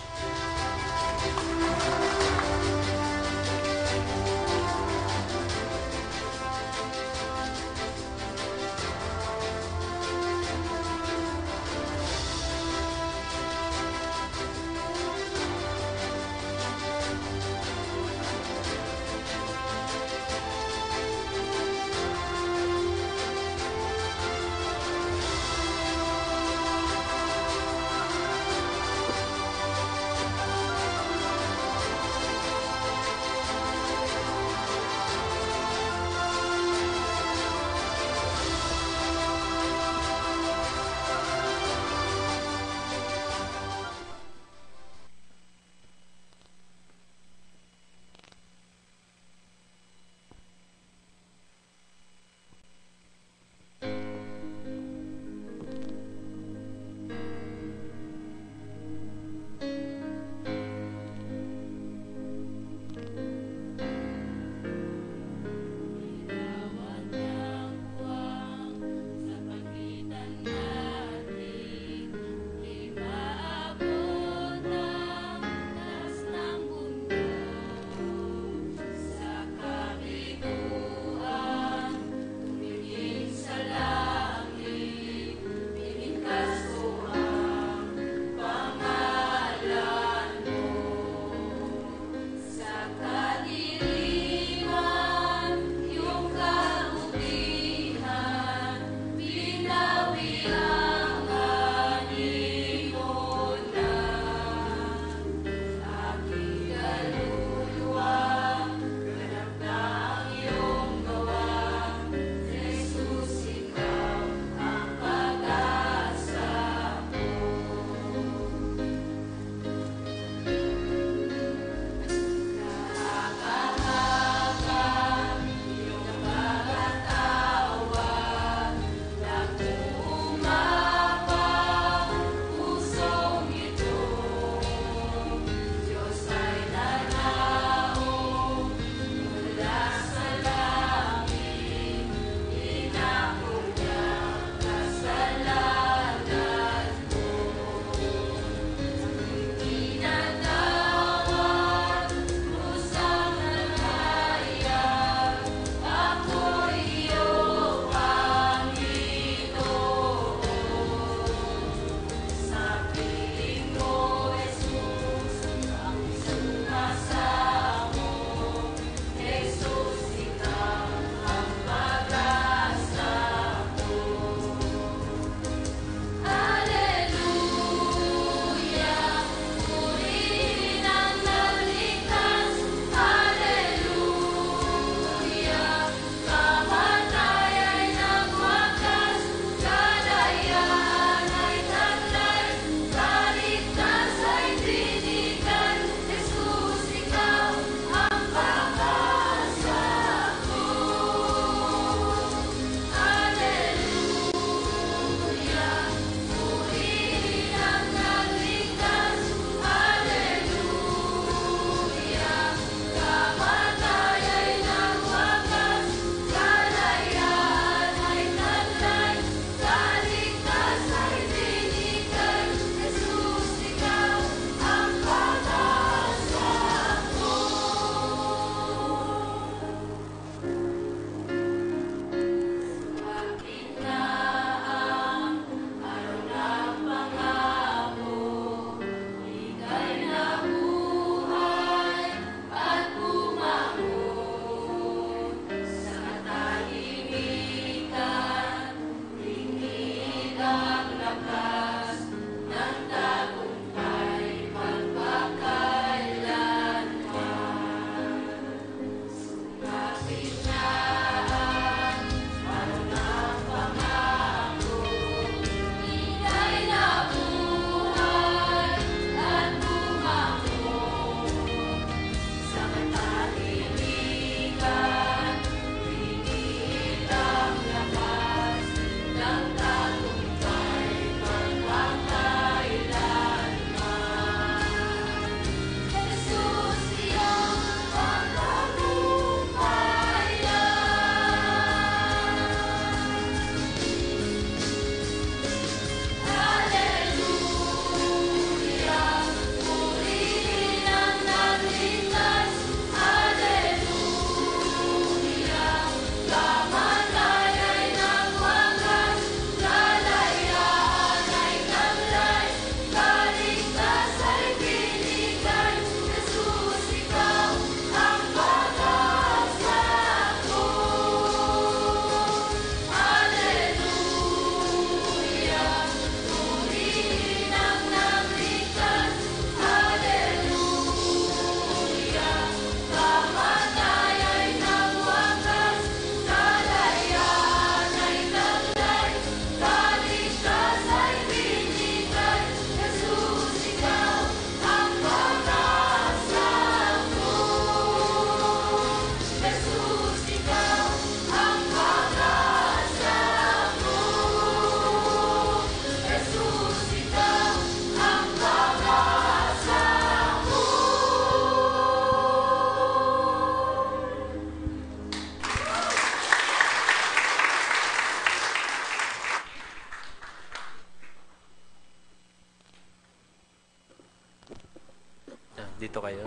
kayo.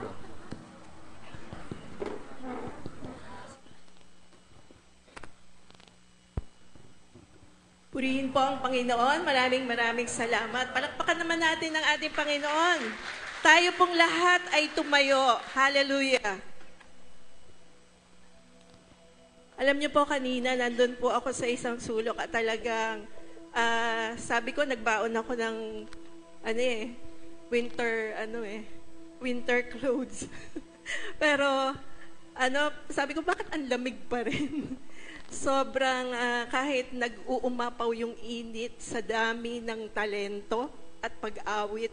Purihin po ang Panginoon. Maraming salamat. Palakpakan naman natin ang ating Panginoon. Tayo pong lahat ay tumayo. Hallelujah. Alam niyo po kanina, nandun po ako sa isang sulok at talagang, sabi ko, nagbaon ako ng, winter clothes. Pero, sabi ko, bakit ang lamig pa rin? Sobrang kahit nag-uumapaw yung init sa dami ng talento at pag-awit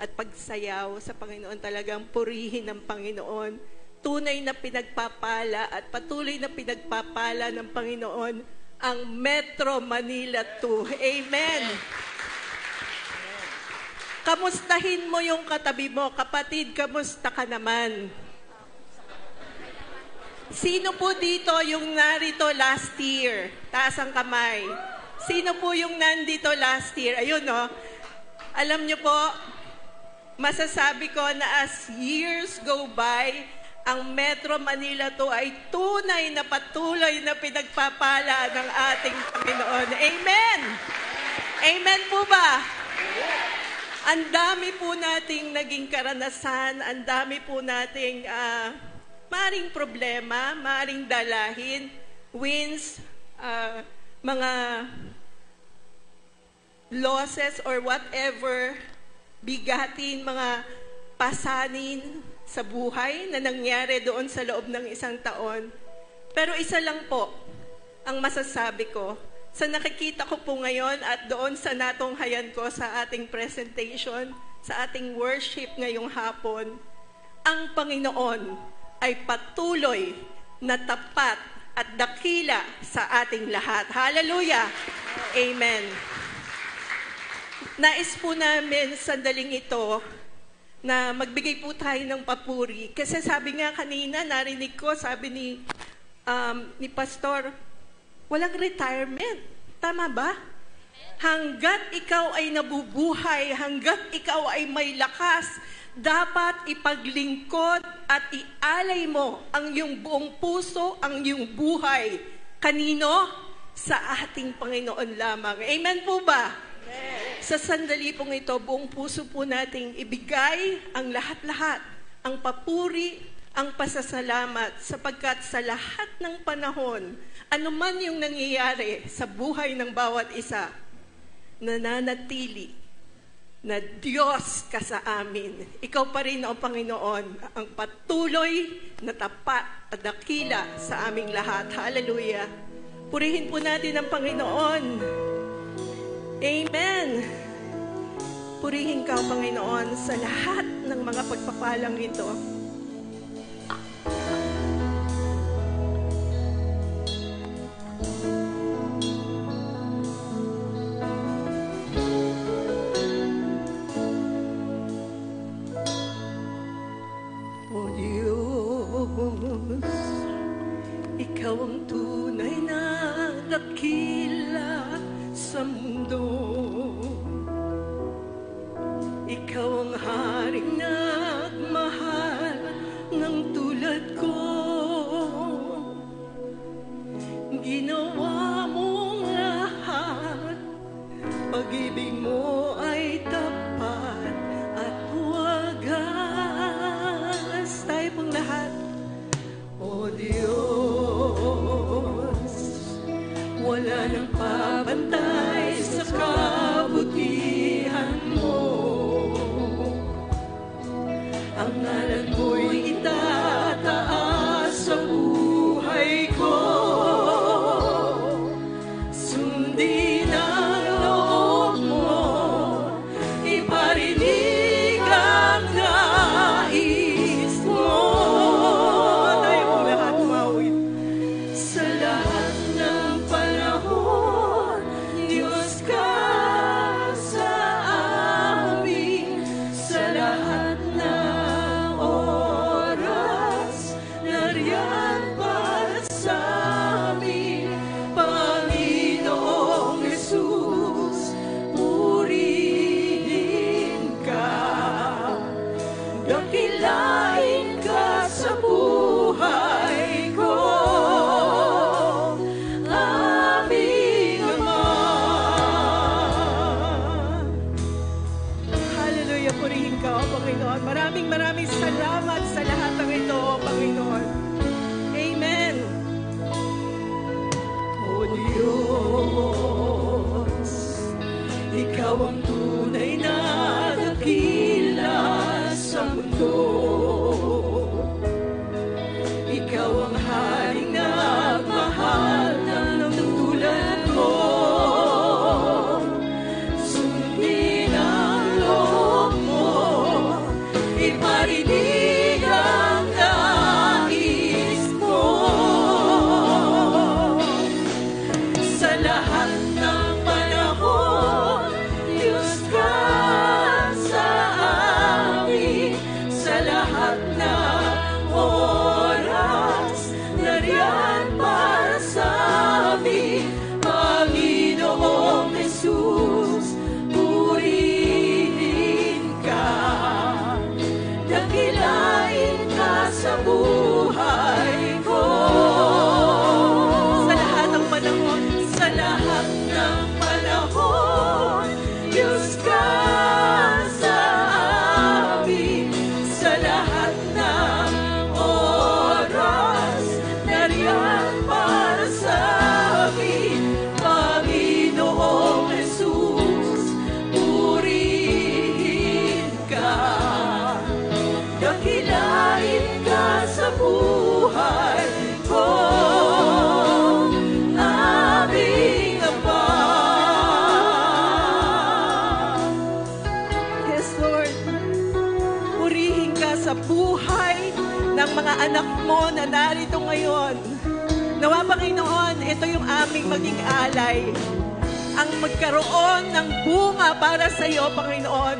at pagsayaw sa Panginoon, talagang purihin ng Panginoon. Tunay na pinagpapala at patuloy na pinagpapala ng Panginoon ang Metro Manila 2. Amen. Kamustahin mo yung katabi mo. Kapatid, kamusta ka naman? Sino po dito yung narito last year? Taas ang kamay. Sino po yung nandito last year? Ayun, no? Alam nyo po, masasabi ko na as years go by, ang Metro Manila 2 ay tunay na patuloy na pinagpapala ng ating Panginoon. Amen! Amen po ba? Ang dami po nating naging karanasan, ang dami po nating maring problema, maring dalahin, wins, mga losses or whatever, bigatin, mga pasanin sa buhay na nangyari doon sa loob ng isang taon. Pero isa lang po ang masasabi ko sa nakikita ko po ngayon at doon sa natunghayan ko sa ating presentation, sa ating worship ngayong hapon, ang Panginoon ay patuloy na tapat at dakila sa ating lahat. Hallelujah! Amen. Nais po namin sandaling ito na magbigay po tayo ng papuri. Kasi sabi nga kanina, narinig ko, sabi ni Pastor, walang retirement. Tama ba? Hanggat ikaw ay nabubuhay, hanggat ikaw ay may lakas, dapat ipaglingkod at ialay mo ang iyong buong puso, ang iyong buhay. Kanino? Sa ating Panginoon lamang. Amen po ba? Amen. Sa sandali pong ito, buong puso po nating ibigay ang lahat-lahat, ang papuri, ang pasasalamat, sapagkat sa lahat ng panahon, anuman yung nangyayari sa buhay ng bawat isa, nananatili na Diyos ka sa amin. Ikaw pa rin, O Panginoon, ang patuloy na tapat at dakila sa aming lahat. Hallelujah. Purihin po natin ang Panginoon. Amen. Purihin ka, O Panginoon, sa lahat ng mga pagpapalang ito. Ikaw ang tunay na dakila sa mundo. Ikaw ang haring nagmahal ng tulad ko. Ginawa mong lahat, pag-ibig mo ay tapat at wagas. Tayo pong lahat. O Diyos, wala nang pabantay sa kabutihan mo. Ang ngalan mo'y itataas sa buhay ko. Sundin ang loob mo, iparinig ang nais mo. Tayo pong lahat umawit. Sa lahat ng panahon, Panginoon, na narito ngayon. Nawa, Panginoon, ito yung aming maging alay. Ang magkaroon ng bunga para sa iyo, Panginoon.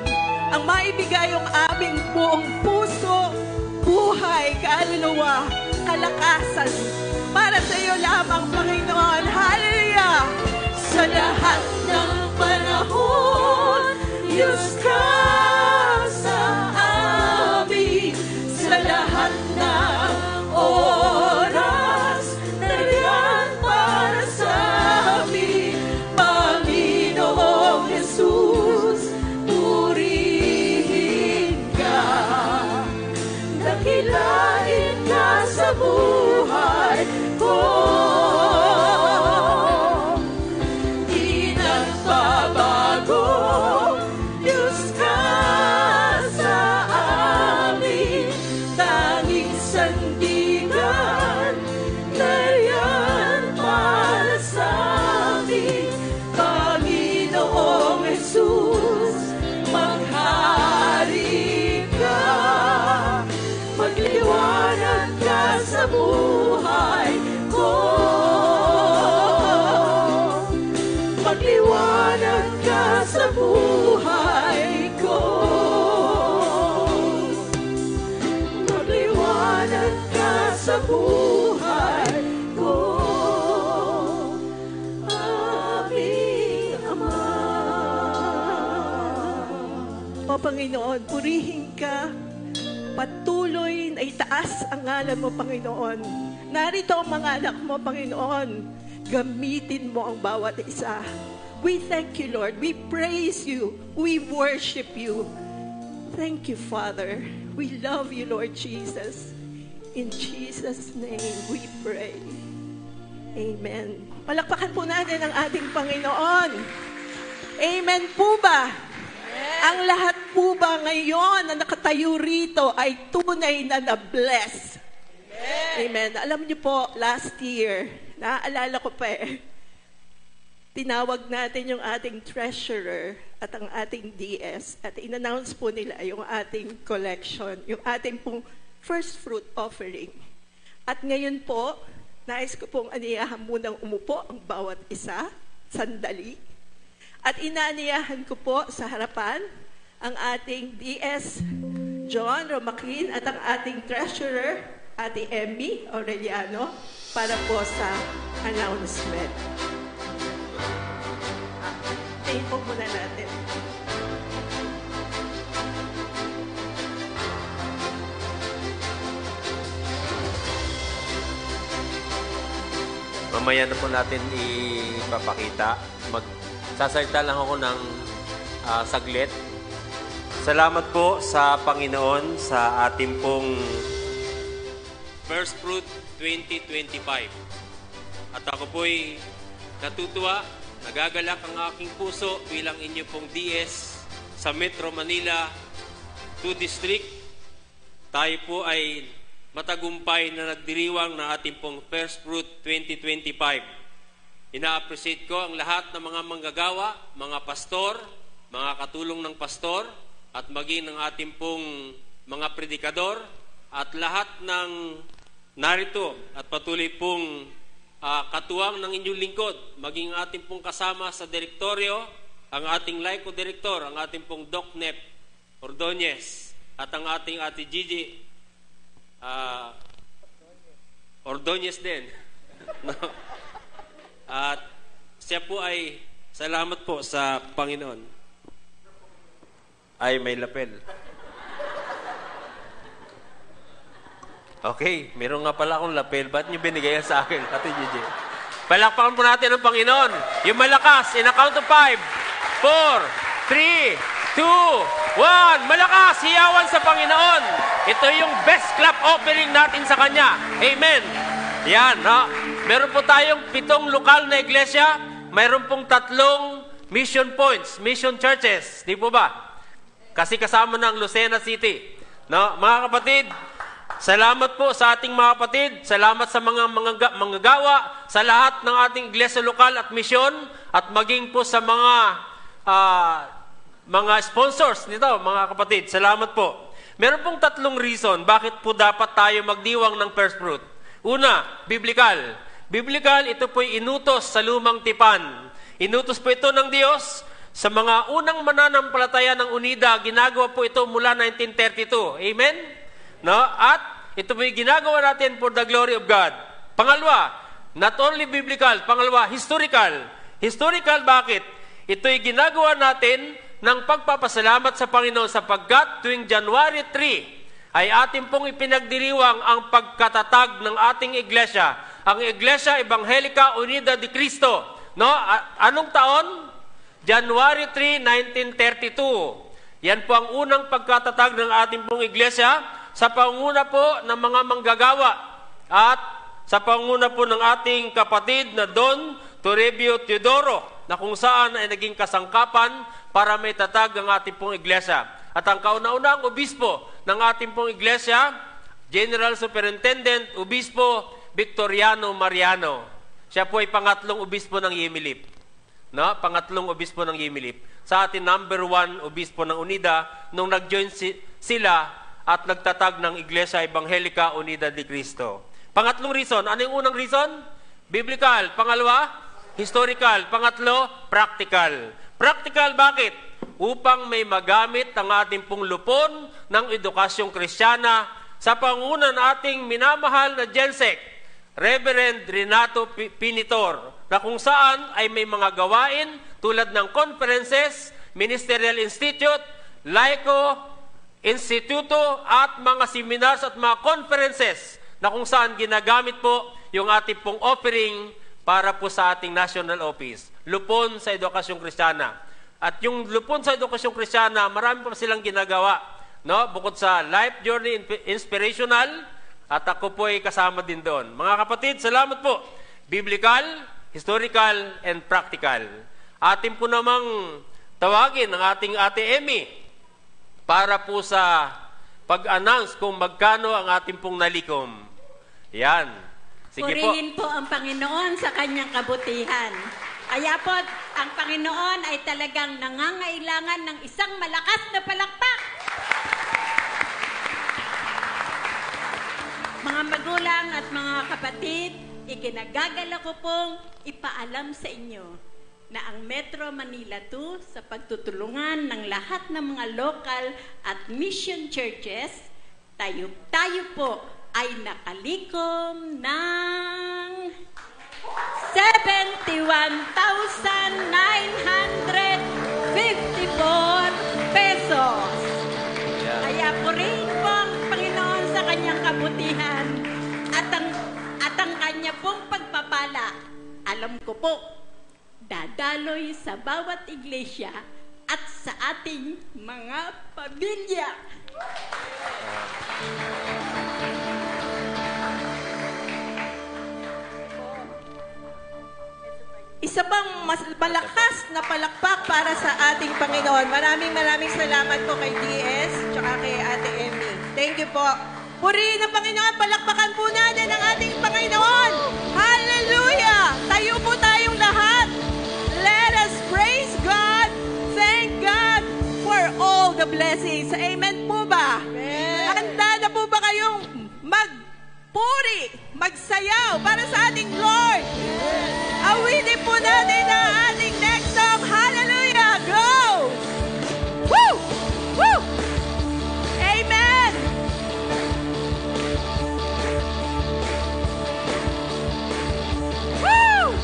Ang maibigay yung aming buong puso, buhay, kaluluwa, kalakasan. Para sa iyo lamang, Panginoon. Hallelujah! Sa lahat ng panahon, Diyos ka sa amin. Sa lahat ng oras, nariyan para sa amin. Panginoong Jesus, purihin ka. Dakilain ka sa buhay ko. Di nagbabago, Diyos ka sa amin. Tanging sandigan, nariyan para sa amin. Panginoong Jesus, maghari ka. Magliwanag ka sa buhay ko. Magliwanag ka sa buhay ko. Magliwanag ka sa buhay ko. Aming Ama. O Panginoon, purihin ka. Patuloy na itaas ang ngalan mo, Panginoon. Narito ang mga anak mo, Panginoon. Gamitin mo ang bawat isa. We thank you, Lord. We praise you. We worship you. Thank you, Father. We love you, Lord Jesus. In Jesus' name we pray. Amen. Palakpakan po natin ang ating Panginoon. Amen po ba? Ang lahat po ba ngayon na nakatayo rito ay tunay na na-bless? Amen. Alam niyo po, last year, naaalala ko pa tinawag natin yung ating treasurer at ang ating DS at in-announce po nila yung ating collection, yung ating pong first fruit offering. At ngayon po, nais ko pong aniyahan munang umupo ang bawat isa, sandali. At inaaniyahan ko po sa harapan ang ating DS John Romaquin at ang ating treasurer, Ate Emmy Aureliano, para po sa announcement. Tayin po muna natin. Mamaya na po natin ipapakita. Sasalita lang ako ng saglit. Salamat po sa Panginoon sa ating pong First Fruit 2025. At ako po'y natutuwa, nagagalak ang aking puso bilang inyo pong DS sa Metro Manila 2 District. Tayo po ay matagumpay na nagdiriwang ng ating pong First Fruit 2025. Ina-appreciate ko ang lahat ng mga manggagawa, mga pastor, mga katulong ng pastor, at maging ng ating pong mga predikador, at lahat ng narito at patuloy pong katuwang ng inyong lingkod, maging ating pong kasama sa direktoryo, ang ating Laiko Director, ang ating pong Doc Nep Ordonez, at ang ating Ate Gigi Ordonez din. At siya po ay salamat po sa Panginoon. Ay, may lapel. Okay, meron nga pala akong lapel. Ba't niyo binigay sa akin, Ate Gigi? Palakpakan po natin ang Panginoon. Yung malakas, in a count of 5, 4, 3, 2, 1. Malakas, hiyawan sa Panginoon. Ito yung best clap offering natin sa Kanya. Amen. Yan, ha? Meron po tayong 7 lokal na iglesia. Meron pong 3 mission points, mission churches. Di po ba? Kasi kasama ng Lucena City. No? Mga kapatid, salamat po sa ating mga kapatid. Salamat sa mga manggagawa, sa lahat ng ating iglesia lokal at misyon, at maging po sa mga sponsors nito, mga kapatid. Salamat po. Meron pong 3 reason bakit po dapat tayo magdiwang ng first fruit. Una, biblical. Biblical, ito po'y inutos sa lumang tipan. Inutos po ito ng Diyos sa mga unang mananampalataya ng UNIDA. Ginagawa po ito mula 1932. Amen? No? At ito po'y ginagawa natin for the glory of God. Pangalawa, not only biblical. Pangalawa, historical. Historical, bakit? Ito'y ginagawa natin ng pagpapasalamat sa Panginoon sapagkat tuwing January 3 ay ating pong ipinagdiriwang ang pagkatatag ng ating iglesia. Ang Iglesia Evangelica Unida de Cristo. No? Anong taon? January 3, 1932. Yan po ang unang pagkatatag ng ating pong iglesia sa panguna po ng mga manggagawa at sa panguna po ng ating kapatid na Don Toribio Teodoro na kung saan ay naging kasangkapan para may tatag ang ating pong iglesia. At ang kauna-unang obispo ng ating pong iglesia, General Superintendent Obispo Victoriano Mariano. Siya po ay pangatlong obispo ng Yimilip. No? Pangatlong obispo ng Yimilip. Sa atin, number 1 obispo ng UNIDA nung nag-join sila at nagtatag ng Iglesia Evangelica Unida de Cristo. Pangatlong reason. Ano yung unang reason? Biblical. Pangalawa, historical. Pangatlo, practical. Practical, bakit? Upang may magamit ang ating pong lupon ng edukasyong Kristiyana sa panguna ng ating minamahal na Gensec, Reverend Renato Pinitor, na kung saan ay may mga gawain tulad ng conferences, Ministerial Institute, Laico Instituto, at mga seminars at mga conferences na kung saan ginagamit po yung ating pong offering para po sa ating national office. Lupon sa Edukasyong Kristiyana. At yung lupon sa Edukasyong Kristiyana, marami pa silang ginagawa. No? Bukod sa Life Journey Inspirational, at ako po ay kasama din doon. Mga kapatid, salamat po. Biblical, historical, and practical. Atin po namang tawagin ang ating Ate Emmy para po sa pag-announce kung magkano ang ating pong nalikom. Yan. Sige po. Purihin po ang Panginoon sa kanyang kabutihan. Kaya po, ang Panginoon ay talagang nangangailangan ng isang malakas na palakpak. Mga magulang at mga kapatid, ikinagagala ko pong ipaalam sa inyo na ang Metro Manila 2 sa pagtutulungan ng lahat ng mga local at mission churches, tayo po ay nakalikom ng 71,954 pesos. Kaya purihin po ang Panginoon sa kanyang kabutihan at ang kanya pong pagpapala. Alam ko po, dadaloy sa bawat iglesia at sa ating mga pamilya. Isa pang mas malakas na palakpak para sa ating Panginoon. Maraming salamat po kay DS tsaka kay Ate Emmy. Thank you po. Purihin ang Panginoon, palakpakan po natin ang ating Panginoon. Hallelujah! Tayo po tayong lahat. Let us praise God. Thank God for all the blessings. Amen po ba? Amen. Handa na po ba kayong magpuri, magsayaw para sa ating Lord? Amen. Awitin po natin ang ating next song. Hallelujah! Go! Woo! Woo! Amen! Woo!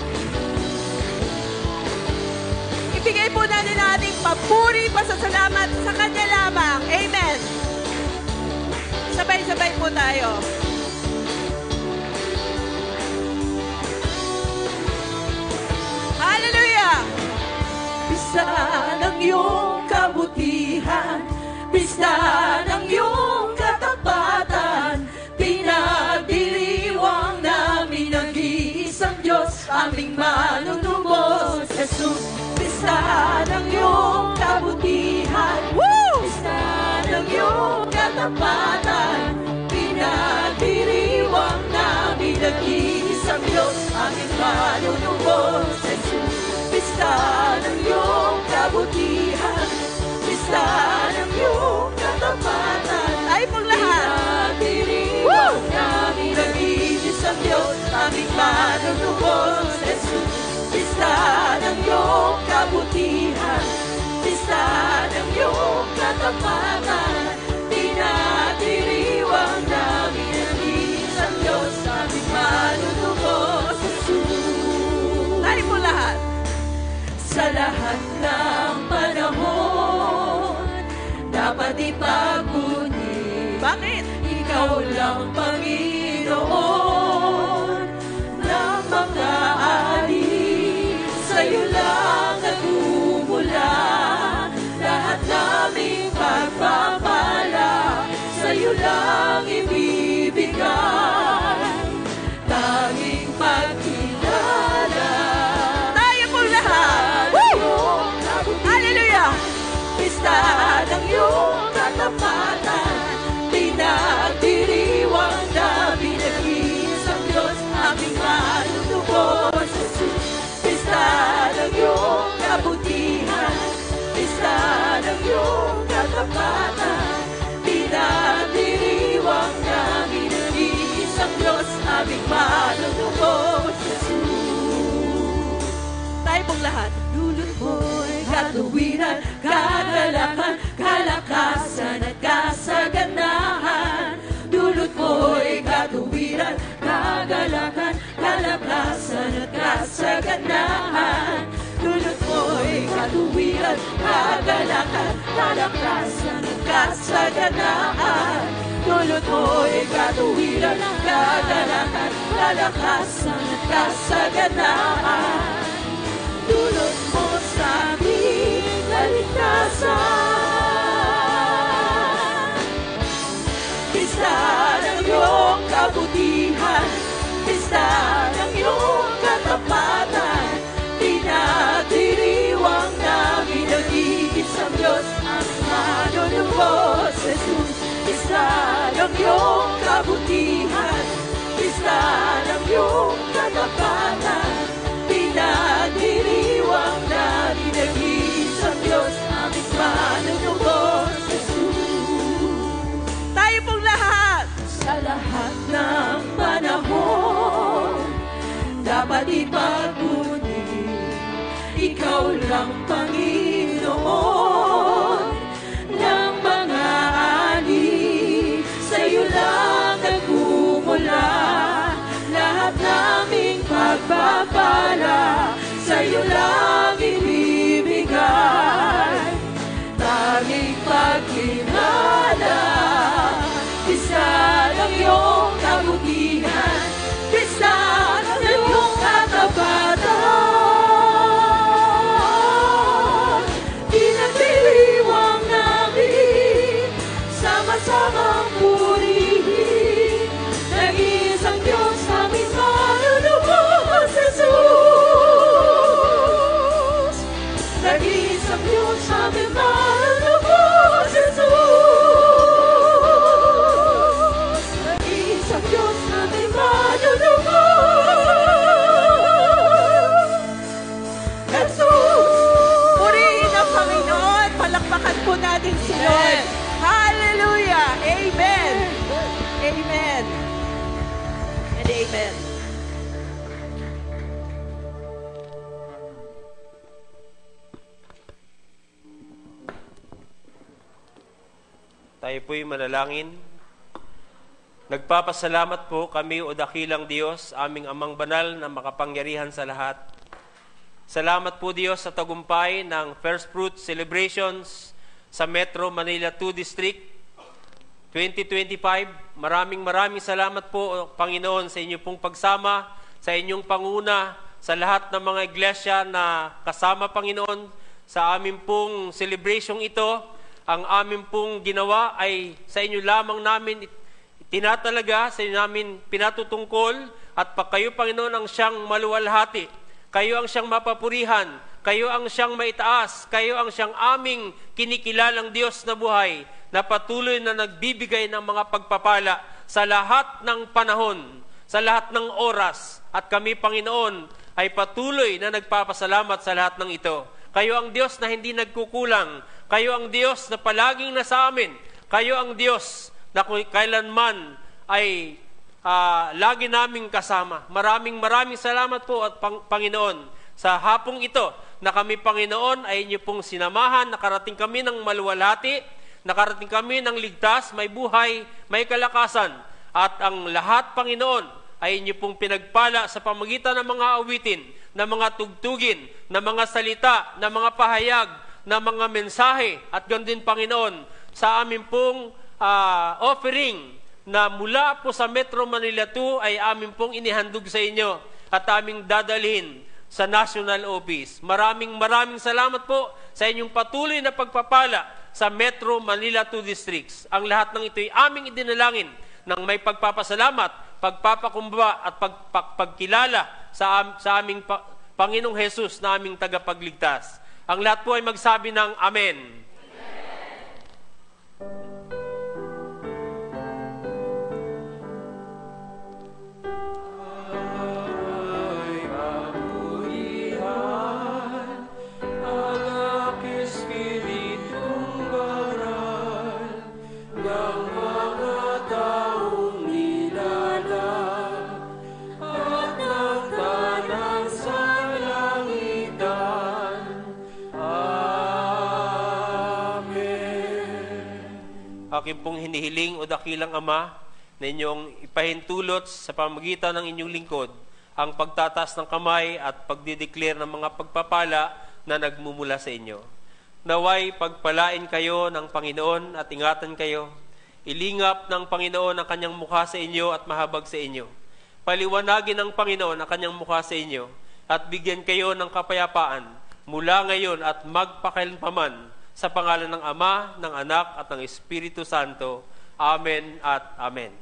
Ibigay po natin ang ating papuri, pasasalamat sa Kanya lamang. Amen! Sabay-sabay po tayo. Hallelujah! Bisa ng iyong kabutihan, bisa ng iyong katapatan, pinagdiriwang namin ang iisang Diyos, aming manunubos, Jesus. Bisa ng iyong kabutihan, bisa ng iyong katapatan, pinagdiriwang namin ang iisang Diyos, aming manunubos, Jesus. Bisa ng iyong kabutihan, bisa ng iyong katapatan, aming manunubos, Jesus. Pista ng iyong kabutihan, pista ng iyong katapatan, pinagdiriwang namin ang isang Diyos, aming manunubos, Jesus. Tayo po lahat. Sa lahat ng panahon, dapat ipagpuni. Bakit? Ikaw lang, Panginoon, ng mga ali. Sa'yo lang nagmumula lahat naming pagpapala. Sa'yo lang ibibigay tanging pagkilala. Tayo po lahat. Hallelujah! Pista ng iyong katapatan, pinagdiriwang namin ang isang Diyos, aming manunubos, Jesus. Pista ng iyong kabutihan, pista ng iyong katapatan, pinagdiriwang namin ang isang Diyos, aming manunubos, Jesus. Tayo pong lahat. Dulot mo'y katuwiran, kagalakan, kalakasan at kasaganahan. Dulot mo'y katuwiran, kagalakan, kalakasan at kasaganahan. Dulot mo'y katuwiran, kagalakan, kalakasan at kasaganahan. Dulot mo'y katuwiran, kagalakan, kalakasan at kasaganahan. Dulot mo sa aming kaligtasan. Pista ng iyong kabutihan, pista ng iyong katapatan, pinagdiriwang namin ang iisang Diyos, ang manunubos, Jesus. Pista ng iyong kabutihan, pista ng iyong katapatan, pinagdiriwang namin ang isang Diyos, aming manunubos, Jesus. Tayo pong lahat. Sa lahat ng panahon, dapat ipagpuni, ikaw lang, Panginoon, ng mga ani. Sa'yo lang nagmumula lahat naming pagpapala. Sa'yo lang ibibigay tanging pagkilala. Pista ng iyong kabutihan, pista ng iyong katapatan, pinagdiriwang namin sama-samang purihin ng isang Diyos, aming manunubos, Jesus. Ng isang Diyos, aming manunubos, Jesus. Ng isang Diyos, aming manunubos, Jesus. Purihin ang Panginoon. Palakpakan po natin si Lord. Hallelujah! Amen! Amen! And amen. Tayo po'y manalangin. Nagpapasalamat po kami, o dakilang Diyos, aming amang banal na makapangyarihan sa lahat. Salamat po, Diyos, sa tagumpay ng First Fruit Celebrations sa Metro Manila 2 District 2025. Maraming salamat po, Panginoon, sa inyo pong pagsama, sa inyong panguna, sa lahat ng mga iglesia na kasama, Panginoon, sa amin pong celebration ito. Ang amin pong ginawa ay sa inyo lamang namin tinatalaga, sa inyo namin pinatutungkol, at kayo, Panginoon, ang siyang maluwalhati. Kayo ang siyang mapapurihan. Kayo ang siyang maitaas. Kayo ang siyang aming kinikilalang Diyos na buhay, na patuloy na nagbibigay ng mga pagpapala sa lahat ng panahon, sa lahat ng oras. At kami, Panginoon, ay patuloy na nagpapasalamat sa lahat ng ito. Kayo ang Diyos na hindi nagkukulang. Kayo ang Diyos na palaging nasa amin. Kayo ang Diyos na kailanman ay lagi naming kasama. Maraming salamat po at Panginoon sa hapong ito na kami, Panginoon, ay inyo pong sinamahan. Nakarating kami ng maluwalhati, nakarating kami ng ligtas, may buhay, may kalakasan. At ang lahat, Panginoon, ay inyo pong pinagpala sa pamagitan ng mga awitin, ng mga tugtugin, ng mga salita, ng mga pahayag, ng mga mensahe. At gandun, Panginoon, sa amin pong offering na mula po sa Metro Manila 2 ay amin pong inihandog sa inyo at aming dadalhin sa National Office. Maraming salamat po sa inyong patuloy na pagpapala sa Metro Manila 2 Districts. Ang lahat ng ito ay aming idinalangin ng may pagpapasalamat, pagpapakumbaba at pagkilala sa aming Panginoong Jesus na aming tagapagligtas. Ang lahat po ay magsabi ng Amen. Aking pong hinihiling o dakilang Ama na inyong ipahintulot sa pamagitan ng inyong lingkod ang pagtataas ng kamay at pagdideclare ng mga pagpapala na nagmumula sa inyo. Naway pagpalain kayo ng Panginoon at ingatan kayo. Ilingap ng Panginoon ang kanyang mukha sa inyo at mahabag sa inyo. Paliwanagin ng Panginoon ang kanyang mukha sa inyo at bigyan kayo ng kapayapaan mula ngayon at magpakailanpaman. Sa pangalan ng Ama, ng Anak, at ng Espiritu Santo. Amen at Amen.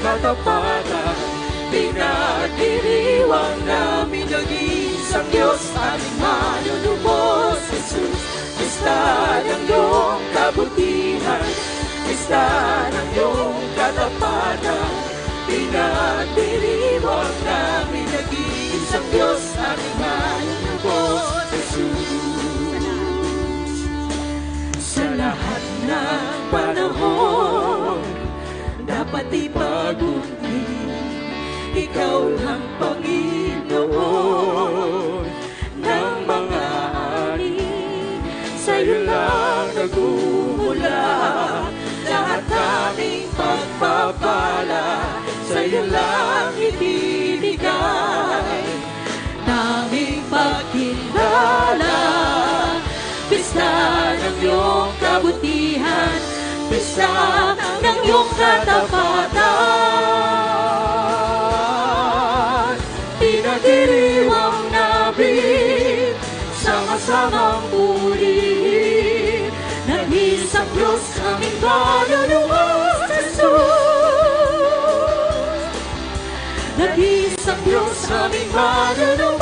Katapatan, pinagdiriwang namin nag-iisang Diyos, aming manunubos, Jesus. Pista ng iyong kabutihan, pista ng iyong katapatan, pinagdiriwang namin nag-iisang Diyos, aming manunubos, Jesus. Sa lahat ng panahon, dapat ipagundi, ikaw lang Panginoon ng mga hari. Sa'yo lang nagmumula lahat aming pagpapala, sa'yo lang ibibigay naming pagkilala. Pista ng iyong kabutihan, pista ng iyong katapatan, pinagdiriwang namin sama-samang purihin, nag-iisang Diyos aming manunubos, Jesus. Nag-iisang Diyos aming manunubos,